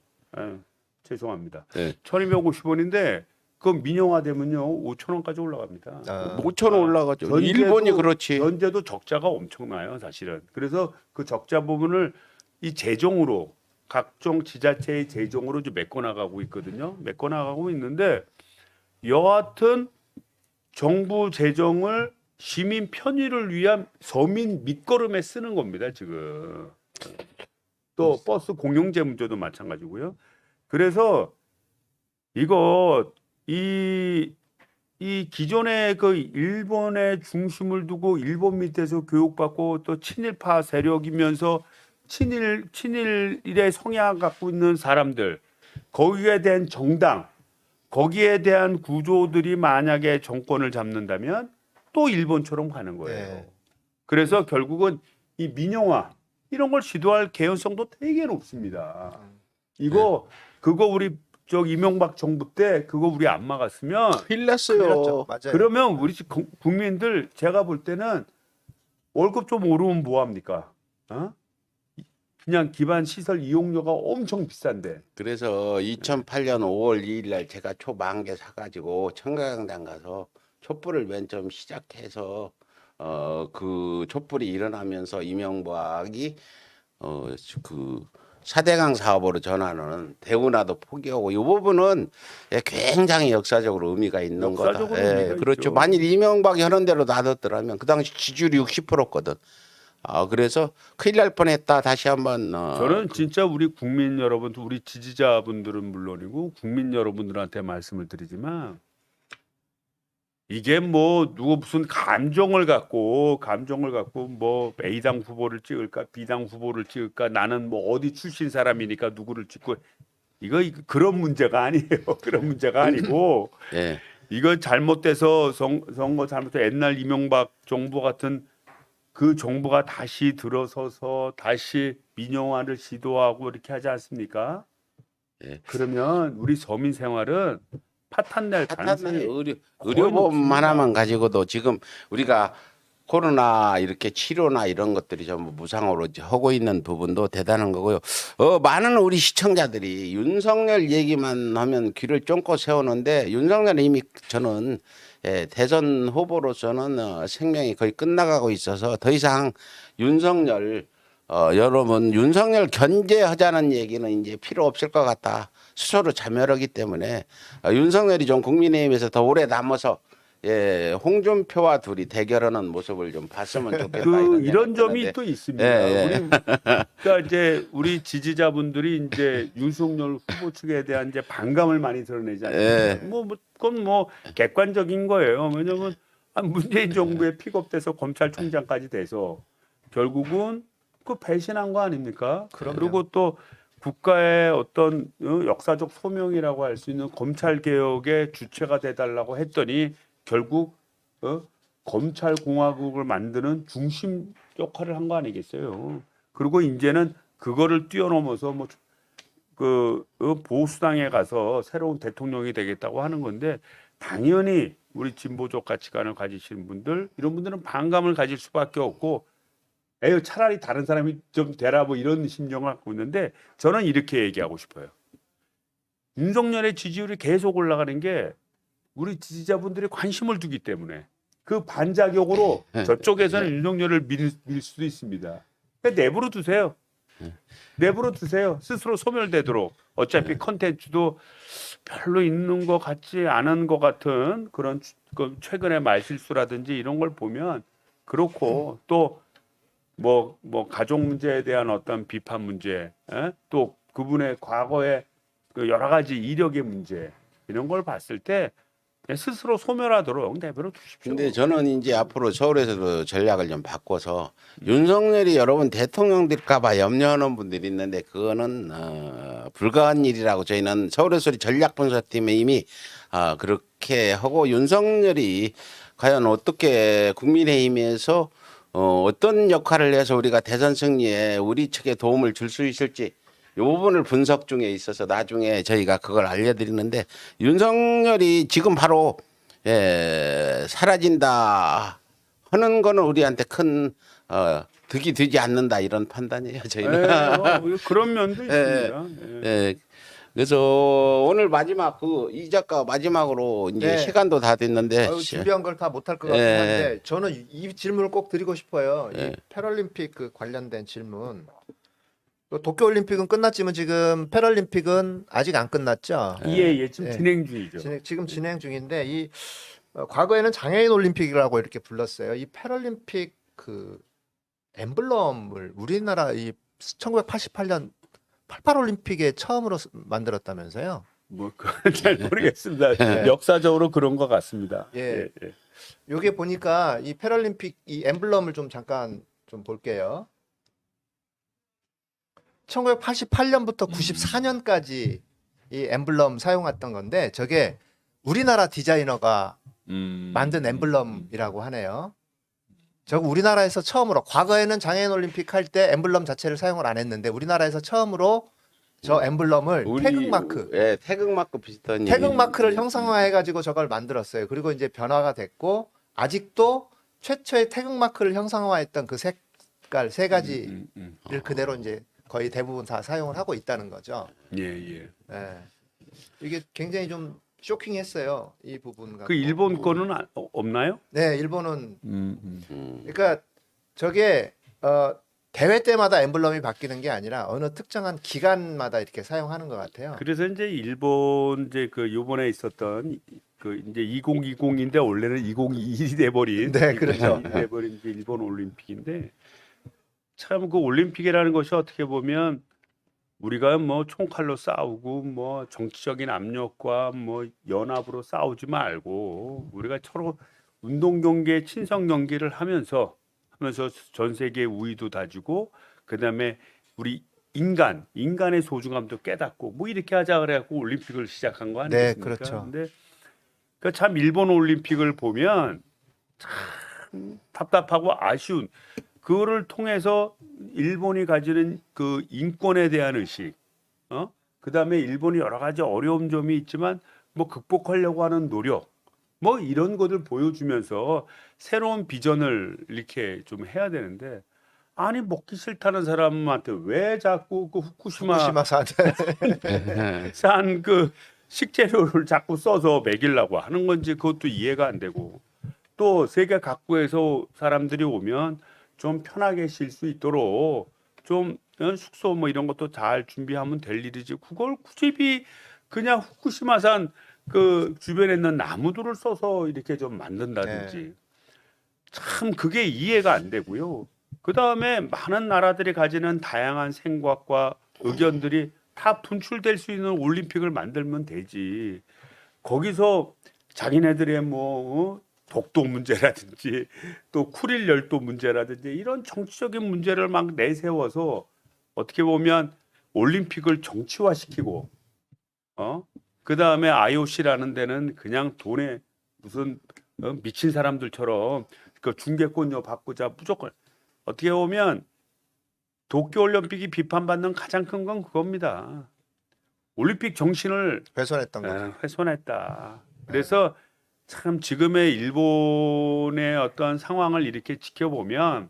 죄송합니다. 네. 1,250원인데 그 민영화되면요 5,000원까지 올라갑니다. 5천 원 올라가죠. 전제도- 일본이 그렇지. 현재도 적자가 엄청나요, 사실은. 그래서 그 적자 부분을 이 재정으로 각종 지자체의 재정으로 좀 메꿔 나가고 있거든요. 메꿔 나가고 있는데 여하튼 정부 재정을 시민 편의를 위한 서민 밑거름에 쓰는 겁니다, 지금. 또 버스 공영제 문제도 마찬가지고요. 그래서 이거 이 기존의 그 일본의 중심을 두고 일본 밑에서 교육받고 또 친일파 세력이면서 친일의 성향 갖고 있는 사람들 거기에 대한 정당 거기에 대한 구조들이 만약에 정권을 잡는다면 또 일본처럼 가는 거예요. 네. 그래서 결국은 이 민영화 이런 걸 시도할 개연성도 되게 높습니다. 그거 우리 저 이명박 정부 때 그거 우리 안 막았으면 큰일 큰일 났어요. 났죠. 맞아요. 그러면 우리 국민들 제가 볼 때는 월급 좀 오르면 뭐 합니까? 그냥 기반 시설 이용료가 엄청 비싼데. 그래서 2008년 5월 2일 날 제가 초 10,000개 사가지고 청가광장 가서 촛불을 맨 처음 시작해서 그 촛불이 일어나면서 이명박이 그 4대강 사업으로 전환하는 대운하도 포기하고 이 부분은 굉장히 역사적으로 의미가 있는 거다. 역사적으로 의미가 그렇죠. 있죠. 만일 이명박이 하는 대로 놔뒀더라면 그 당시 지지율이 60%거든. 그래서 큰일 날 뻔했다. 다시 한번 저는 진짜 우리 국민 여러분, 우리 지지자분들은 물론이고 국민 여러분들한테 말씀을 드리지만 이게 뭐 누구 무슨 감정을 갖고 뭐 A당 후보를 찍을까 B당 후보를 찍을까 나는 뭐 어디 출신 사람이니까 누구를 찍고 이거 그런 문제가 아니에요. 그런 문제가 아니고 예. 이거 잘못돼서 선거 잘못해서 옛날 이명박 정부 같은 그 정부가 다시 들어서서 다시 민영화를 시도하고 이렇게 하지 않습니까? 예. 그러면 우리 서민 생활은 파탄날 가능성이 의료보험 하나만 가지고도 지금 우리가 코로나 이렇게 치료나 이런 것들이 전부 무상으로 이제 하고 있는 부분도 대단한 거고요. 많은 우리 시청자들이 윤석열 얘기만 하면 귀를 쫑긋 세우는데 윤석열 이미 저는 대선 후보로서는 생명이 거의 끝나가고 있어서 더 이상 윤석열 여러분 윤석열 견제하자는 얘기는 이제 필요 없을 것 같다. 스스로 자멸하기 때문에 윤석열이 좀 국민의힘에서 더 오래 남아서 홍준표와 둘이 대결하는 모습을 좀 봤으면 좋겠다. 이런 점이 생각이 또 있습니다. 예. 그러니까 이제 우리 지지자분들이 이제 윤석열 후보 측에 대한 이제 반감을 많이 드러내지 않습니까? 그건 뭐 객관적인 거예요. 왜냐하면 문재인 정부에 픽업돼서 검찰총장까지 돼서 결국은 그 배신한 거 아닙니까? 그럼요. 그리고 또 국가의 어떤 역사적 소명이라고 할 수 있는 검찰 개혁의 주체가 돼달라고 했더니 결국 검찰 공화국을 만드는 중심 역할을 한 거 아니겠어요? 그리고 이제는 그거를 뛰어넘어서 뭐 그 보수당에 가서 새로운 대통령이 되겠다고 하는 건데 당연히 우리 진보적 가치관을 가지시는 분들 이런 분들은 반감을 가질 수밖에 없고 에휴 차라리 다른 사람이 좀 되라 뭐 이런 심정을 갖고 있는데 저는 이렇게 얘기하고 싶어요. 윤석열의 지지율이 계속 올라가는 게 우리 지지자분들이 관심을 두기 때문에 그 반작용으로 저쪽에서는 윤석열을 밀 수도 있습니다. 그러니까 내버려 두세요. 내버려 두세요. 스스로 소멸되도록. 어차피 컨텐츠도 별로 있는 것 같지 않은 것 같은 그런 최근의 말실수라든지 이런 걸 보면 그렇고 또 뭐 가족 문제에 대한 어떤 비판 문제, 또 그분의 과거의 그 여러 가지 이력의 문제 이런 걸 봤을 때 스스로 소멸하도록 내버려 두십시오. 근데 저는 이제 앞으로 서울에서도 전략을 좀 바꿔서 윤석열이 여러분 대통령 될까봐 염려하는 분들이 있는데 그거는 불가한 일이라고 저희는 서울의 전략분석팀에 이미 그렇게 하고 윤석열이 과연 어떻게 국민의힘에서 어떤 역할을 해서 우리가 대선 승리에 우리 측에 도움을 줄 수 있을지 이 부분을 분석 중에 있어서 나중에 저희가 그걸 알려드리는데 윤석열이 지금 바로 사라진다 하는 거는 우리한테 큰 득이 되지 않는다 이런 판단이에요 저희는. 그런 면도 있습니다. 그래서 오늘 마지막 이 작가 마지막으로 이제 네. 시간도 다 됐는데 준비한 걸 다 못할 것 같긴 한데 저는 이 질문을 꼭 드리고 싶어요. 이 패럴림픽 그 관련된 질문. 도쿄올림픽은 끝났지만 지금 패럴림픽은 아직 안 끝났죠. 예, 지금 예. 진행 중이죠. 지금 진행 중인데 이 과거에는 장애인 올림픽이라고 이렇게 불렀어요. 이 패럴림픽 그 엠블럼을 우리나라 이 1988년 88올림픽에 처음으로 만들었다면서요? 뭐 그건 잘 모르겠습니다. 역사적으로 그런 것 같습니다. 예. 요게 보니까 이 패럴림픽 이 엠블럼을 좀 잠깐 좀 볼게요. 1988년부터 94년까지 이 엠블럼 사용했던 건데 저게 우리나라 디자이너가 만든 엠블럼이라고 하네요. 저거 우리나라에서 처음으로 과거에는 장애인 올림픽 할 때 엠블럼 자체를 사용을 안 했는데 우리나라에서 처음으로 저 엠블럼을 태극마크, 태극마크 비슷한 태극마크를 형상화해 가지고 저걸 만들었어요. 그리고 이제 변화가 됐고 아직도 최초의 태극마크를 형상화했던 그 색깔 세 가지를 그대로 이제 거의 대부분 다 사용을 하고 있다는 거죠. 예. 이게 굉장히 좀 쇼킹했어요. 이 부분. 그 일본 거는 없나요? 네, 일본은 그러니까 저게 대회 때마다 엠블럼이 바뀌는 게 아니라 어느 특정한 기간마다 이렇게 사용하는 것 같아요. 그래서 이제 일본 이제 그 요번에 있었던 그 이제 2020인데 원래는 2021이 돼버린 네, 그렇죠. 2021이 돼버린 이제 일본 올림픽인데 참 그 올림픽이라는 것이 어떻게 보면 우리가 뭐 총칼로 싸우고 뭐 정치적인 압력과 뭐 연합으로 싸우지 말고 우리가 서로 운동 경기에 친선 경기를 하면서 전 세계의 우위도 다지고 그다음에 우리 인간의 소중함도 깨닫고 뭐 이렇게 하자 그래갖고 올림픽을 시작한 거 아니겠습니까? 네, 그렇죠. 근데 그러니까 참 일본 올림픽을 보면 참 답답하고 아쉬운 그거를 통해서 일본이 가지는 그 인권에 대한 의식, 그다음에 일본이 여러 가지 어려운 점이 있지만 뭐 극복하려고 하는 노력, 뭐 이런 것들 보여주면서 새로운 비전을 이렇게 좀 해야 되는데 아니 먹기 싫다는 사람한테 왜 자꾸 그 후쿠시마 산 그 식재료를 자꾸 써서 먹이려고 하는 건지 그것도 이해가 안 되고 또 세계 각국에서 사람들이 오면 좀 편하게 쉴 수 있도록 좀 숙소 뭐 이런 것도 잘 준비하면 될 일이지. 그걸 굳이 그냥 후쿠시마산 그 주변에 있는 나무들을 써서 이렇게 좀 만든다든지 참 그게 이해가 안 되고요. 그 다음에 많은 나라들이 가지는 다양한 생각과 의견들이 다 분출될 수 있는 올림픽을 만들면 되지. 거기서 자기네들의 뭐 독도 문제라든지 또 쿠릴 열도 문제라든지 이런 정치적인 문제를 막 내세워서 어떻게 보면 올림픽을 정치화시키고 그 다음에 IOC라는 데는 그냥 돈에 무슨 미친 사람들처럼 그 중계권료 바꾸자 무조건 어떻게 보면 도쿄올림픽이 비판받는 가장 큰 건 그겁니다. 올림픽 정신을 훼손했던 거죠. 훼손했다. 그래서 참 지금의 일본의 어떤 상황을 이렇게 지켜보면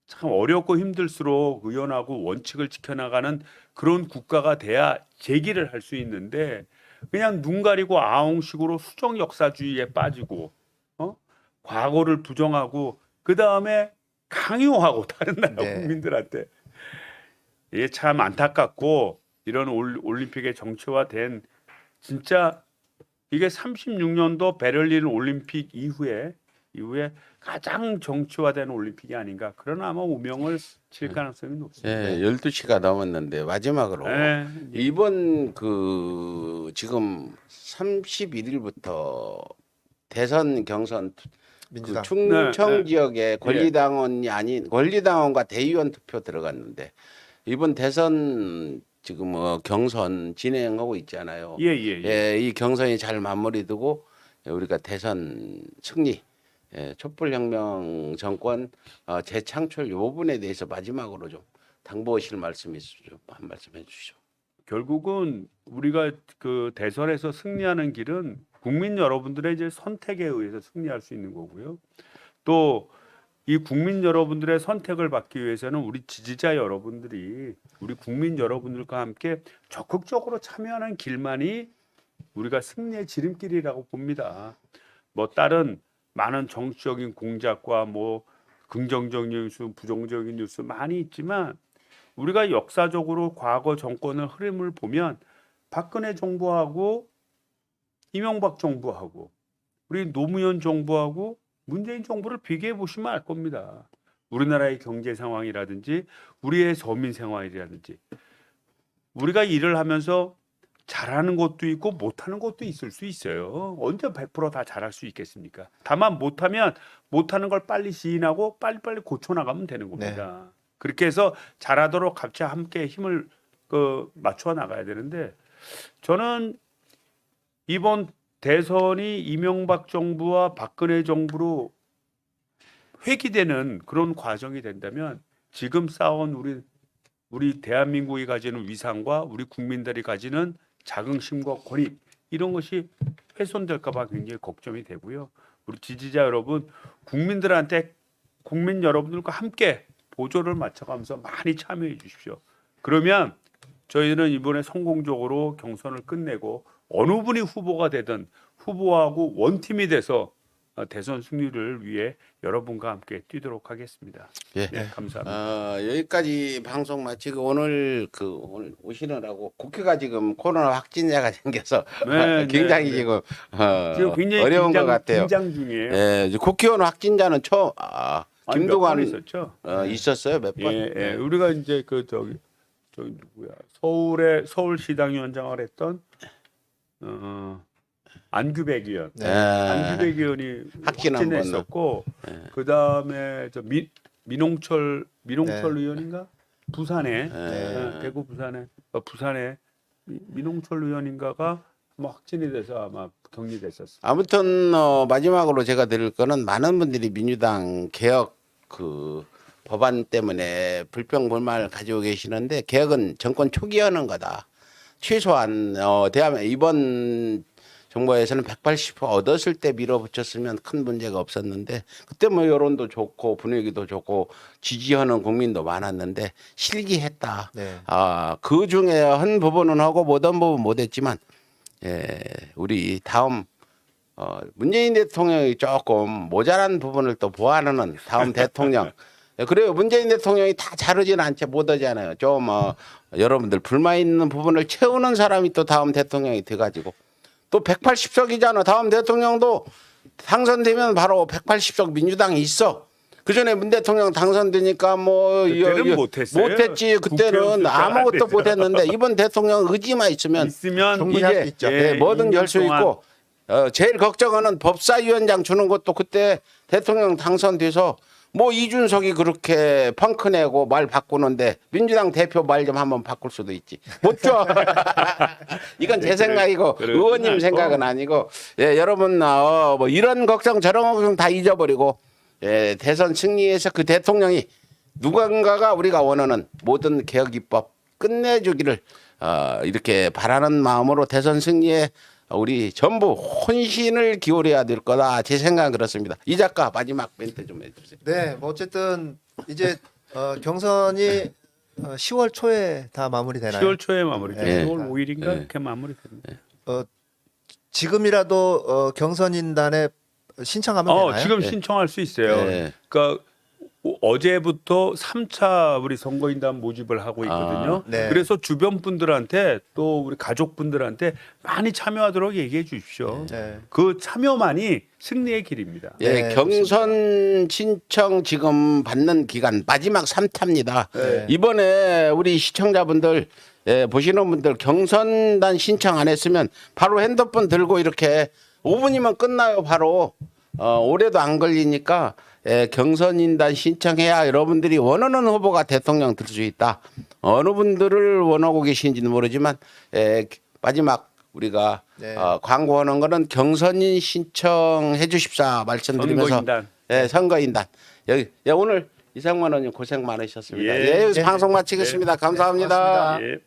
참 어렵고 힘들수록 의연하고 원칙을 지켜나가는 그런 국가가 돼야 제기를 할 수 있는데 그냥 눈 가리고 아웅식으로 수정 역사주의에 빠지고 과거를 부정하고 그 다음에 강요하고 다른 나라 네. 국민들한테 이게 참 안타깝고 이런 올림픽의 정치화된 진짜 이게 36년도 베를린 올림픽 이후에 가장 정치화된 올림픽이 아닌가 그런 아마 오명을 칠 가능성이 높습니다. 예, 12시가 넘었는데 마지막으로 네. 이번 그 지금 31일부터 대선 경선 그 민주당. 충청 네. 지역에 권리당원이 아닌 권리당원과 대의원 투표 들어갔는데 이번 대선 지금 경선 진행하고 있잖아요. 예. 이 경선이 잘 마무리되고 우리가 대선 승리, 촛불혁명 정권 재창출 이 부분에 대해서 마지막으로 좀 당부하실 말씀이 있으시죠? 한 말씀 해주시죠. 결국은 우리가 그 대선에서 승리하는 길은 국민 여러분들의 이제 선택에 의해서 승리할 수 있는 거고요. 또 이 국민 여러분들의 선택을 받기 위해서는 우리 지지자 여러분들이 우리 국민 여러분들과 함께 적극적으로 참여하는 길만이 우리가 승리의 지름길이라고 봅니다. 뭐 다른 많은 정치적인 공작과 뭐 긍정적인 뉴스, 부정적인 뉴스 많이 있지만 우리가 역사적으로 과거 정권의 흐름을 보면 박근혜 정부하고 이명박 정부하고 우리 노무현 정부하고 문재인 정부를 비교해 보시면 알 겁니다. 우리나라의 경제 상황이라든지 우리의 서민 생활이라든지 우리가 일을 하면서 잘하는 것도 있고 못하는 것도 있을 수 있어요. 언제 100% 다 잘할 수 있겠습니까? 다만 못하면 못하는 걸 빨리 시인하고 빨리빨리 고쳐나가면 되는 겁니다. 그렇게 해서 잘하도록 같이 함께 힘을 맞춰 나가야 되는데 저는 이번 대선이 이명박 정부와 박근혜 정부로 회귀되는 그런 과정이 된다면 지금 쌓아온 우리 대한민국이 가지는 위상과 우리 국민들이 가지는 자긍심과 권위 이런 것이 훼손될까 봐 굉장히 걱정이 되고요. 우리 지지자 여러분, 국민 여러분들과 함께 보조를 맞춰가면서 많이 참여해 주십시오. 그러면 저희는 이번에 성공적으로 경선을 끝내고 어느 분이 후보가 되든 후보하고 원팀이 돼서 대선 승리를 위해 여러분과 함께 뛰도록 하겠습니다. 예. 네, 감사합니다. 여기까지 방송 마치고 오늘 오늘 오시느라고 국회가 지금 코로나 확진자가 생겨서 네, 굉장히 네. 지금 지금 굉장히 어려운 것 같아요. 긴장 중이에요. 예, 국회의원 확진자는 처음 아니, 몇 김두관 번 있었죠. 있었어요 몇 번? 예. 우리가 이제 저기 누구야? 서울시당위원장을 했던 안규백 의원. 네. 안규백 의원이 확진 한 번. 확진했었고 그 다음에 민홍철 네. 의원인가 부산에 네. 대구 부산에 민홍철 의원인가가 뭐 확진이 돼서 아마 격리됐었어요. 아무튼 마지막으로 제가 드릴 거는 많은 분들이 민주당 개혁 법안 때문에 불평불만을 가지고 계시는데 개혁은 정권 초기에 하는 거다. 최소한 이번 정부에서는 180% 얻었을 때 밀어붙였으면 큰 문제가 없었는데 그때 뭐 여론도 좋고 분위기도 좋고 지지하는 국민도 많았는데 실기했다. 네. 그 중에 한 부분은 하고 못한 부분 못했지만 우리 다음 문재인 대통령이 조금 모자란 부분을 또 보완하는 다음 대통령 예, 그래요. 문재인 대통령이 다 자르지는 않지 못하잖아요. 좀 여러분들 불만 있는 부분을 채우는 사람이 또 다음 대통령이 돼가지고 또 180석이잖아. 다음 대통령도 당선되면 바로 180석 민주당이 있어. 그 전에 문 대통령 당선되니까 뭐 그때는 못했어요. 못했지. 그때는 국회의원 아무것도 숫자가 못했는데 이번 대통령 의지만 있으면 충분히 할 수 있죠. 예, 뭐든 할 수 2년 동안 있고 제일 걱정하는 법사위원장 주는 것도 그때 대통령 당선돼서 뭐 이준석이 그렇게 펑크 내고 말 바꾸는데 민주당 대표 말 좀 한번 바꿀 수도 있지. 못 줘. 이건 제 생각이고 그래, 의원님 그래. 생각은 아니고 예, 여러분 뭐 이런 걱정 저런 걱정 다 잊어버리고 예, 대선 승리해서 그 대통령이 누군가가 우리가 원하는 모든 개혁 입법 끝내주기를 이렇게 바라는 마음으로 대선 승리에 우리 전부 혼신을 기울여야 될 거다. 제 생각은 그렇습니다. 이 작가 마지막 멘트 좀 해주세요. 네, 뭐 어쨌든 이제 경선이 10월 초에 다 마무리되나요? 10월 초에 마무리돼요. 네. 10월 5일인가 네. 이렇게 마무리됩니다. 지금이라도 경선인단에 신청하면 되나요? 지금 신청할 수 있어요. 네. 그러니까 어제부터 3차 우리 선거인단 모집을 하고 있거든요. 네. 그래서 주변 분들한테 또 우리 가족분들한테 많이 참여하도록 얘기해 주십시오. 네. 그 참여만이 승리의 길입니다. 예, 네, 경선 신청 지금 받는 기간 마지막 3차입니다. 네. 이번에 우리 시청자분들 보시는 분들 경선단 신청 안 했으면 바로 핸드폰 들고 이렇게 5분이면 끝나요. 바로 올해도 안 걸리니까 경선인단 신청해야 여러분들이 원하는 후보가 대통령 될 수 있다. 어느 분들을 원하고 계신지는 모르지만 마지막 우리가 네. 광고하는 거는 경선인 신청해 주십사 말씀드리면서 선거인단. 선거인단 여기 오늘 이상만 의원님 고생 많으셨습니다. 예. 예, 여기서 방송 마치겠습니다. 감사합니다. 고맙습니다. 예.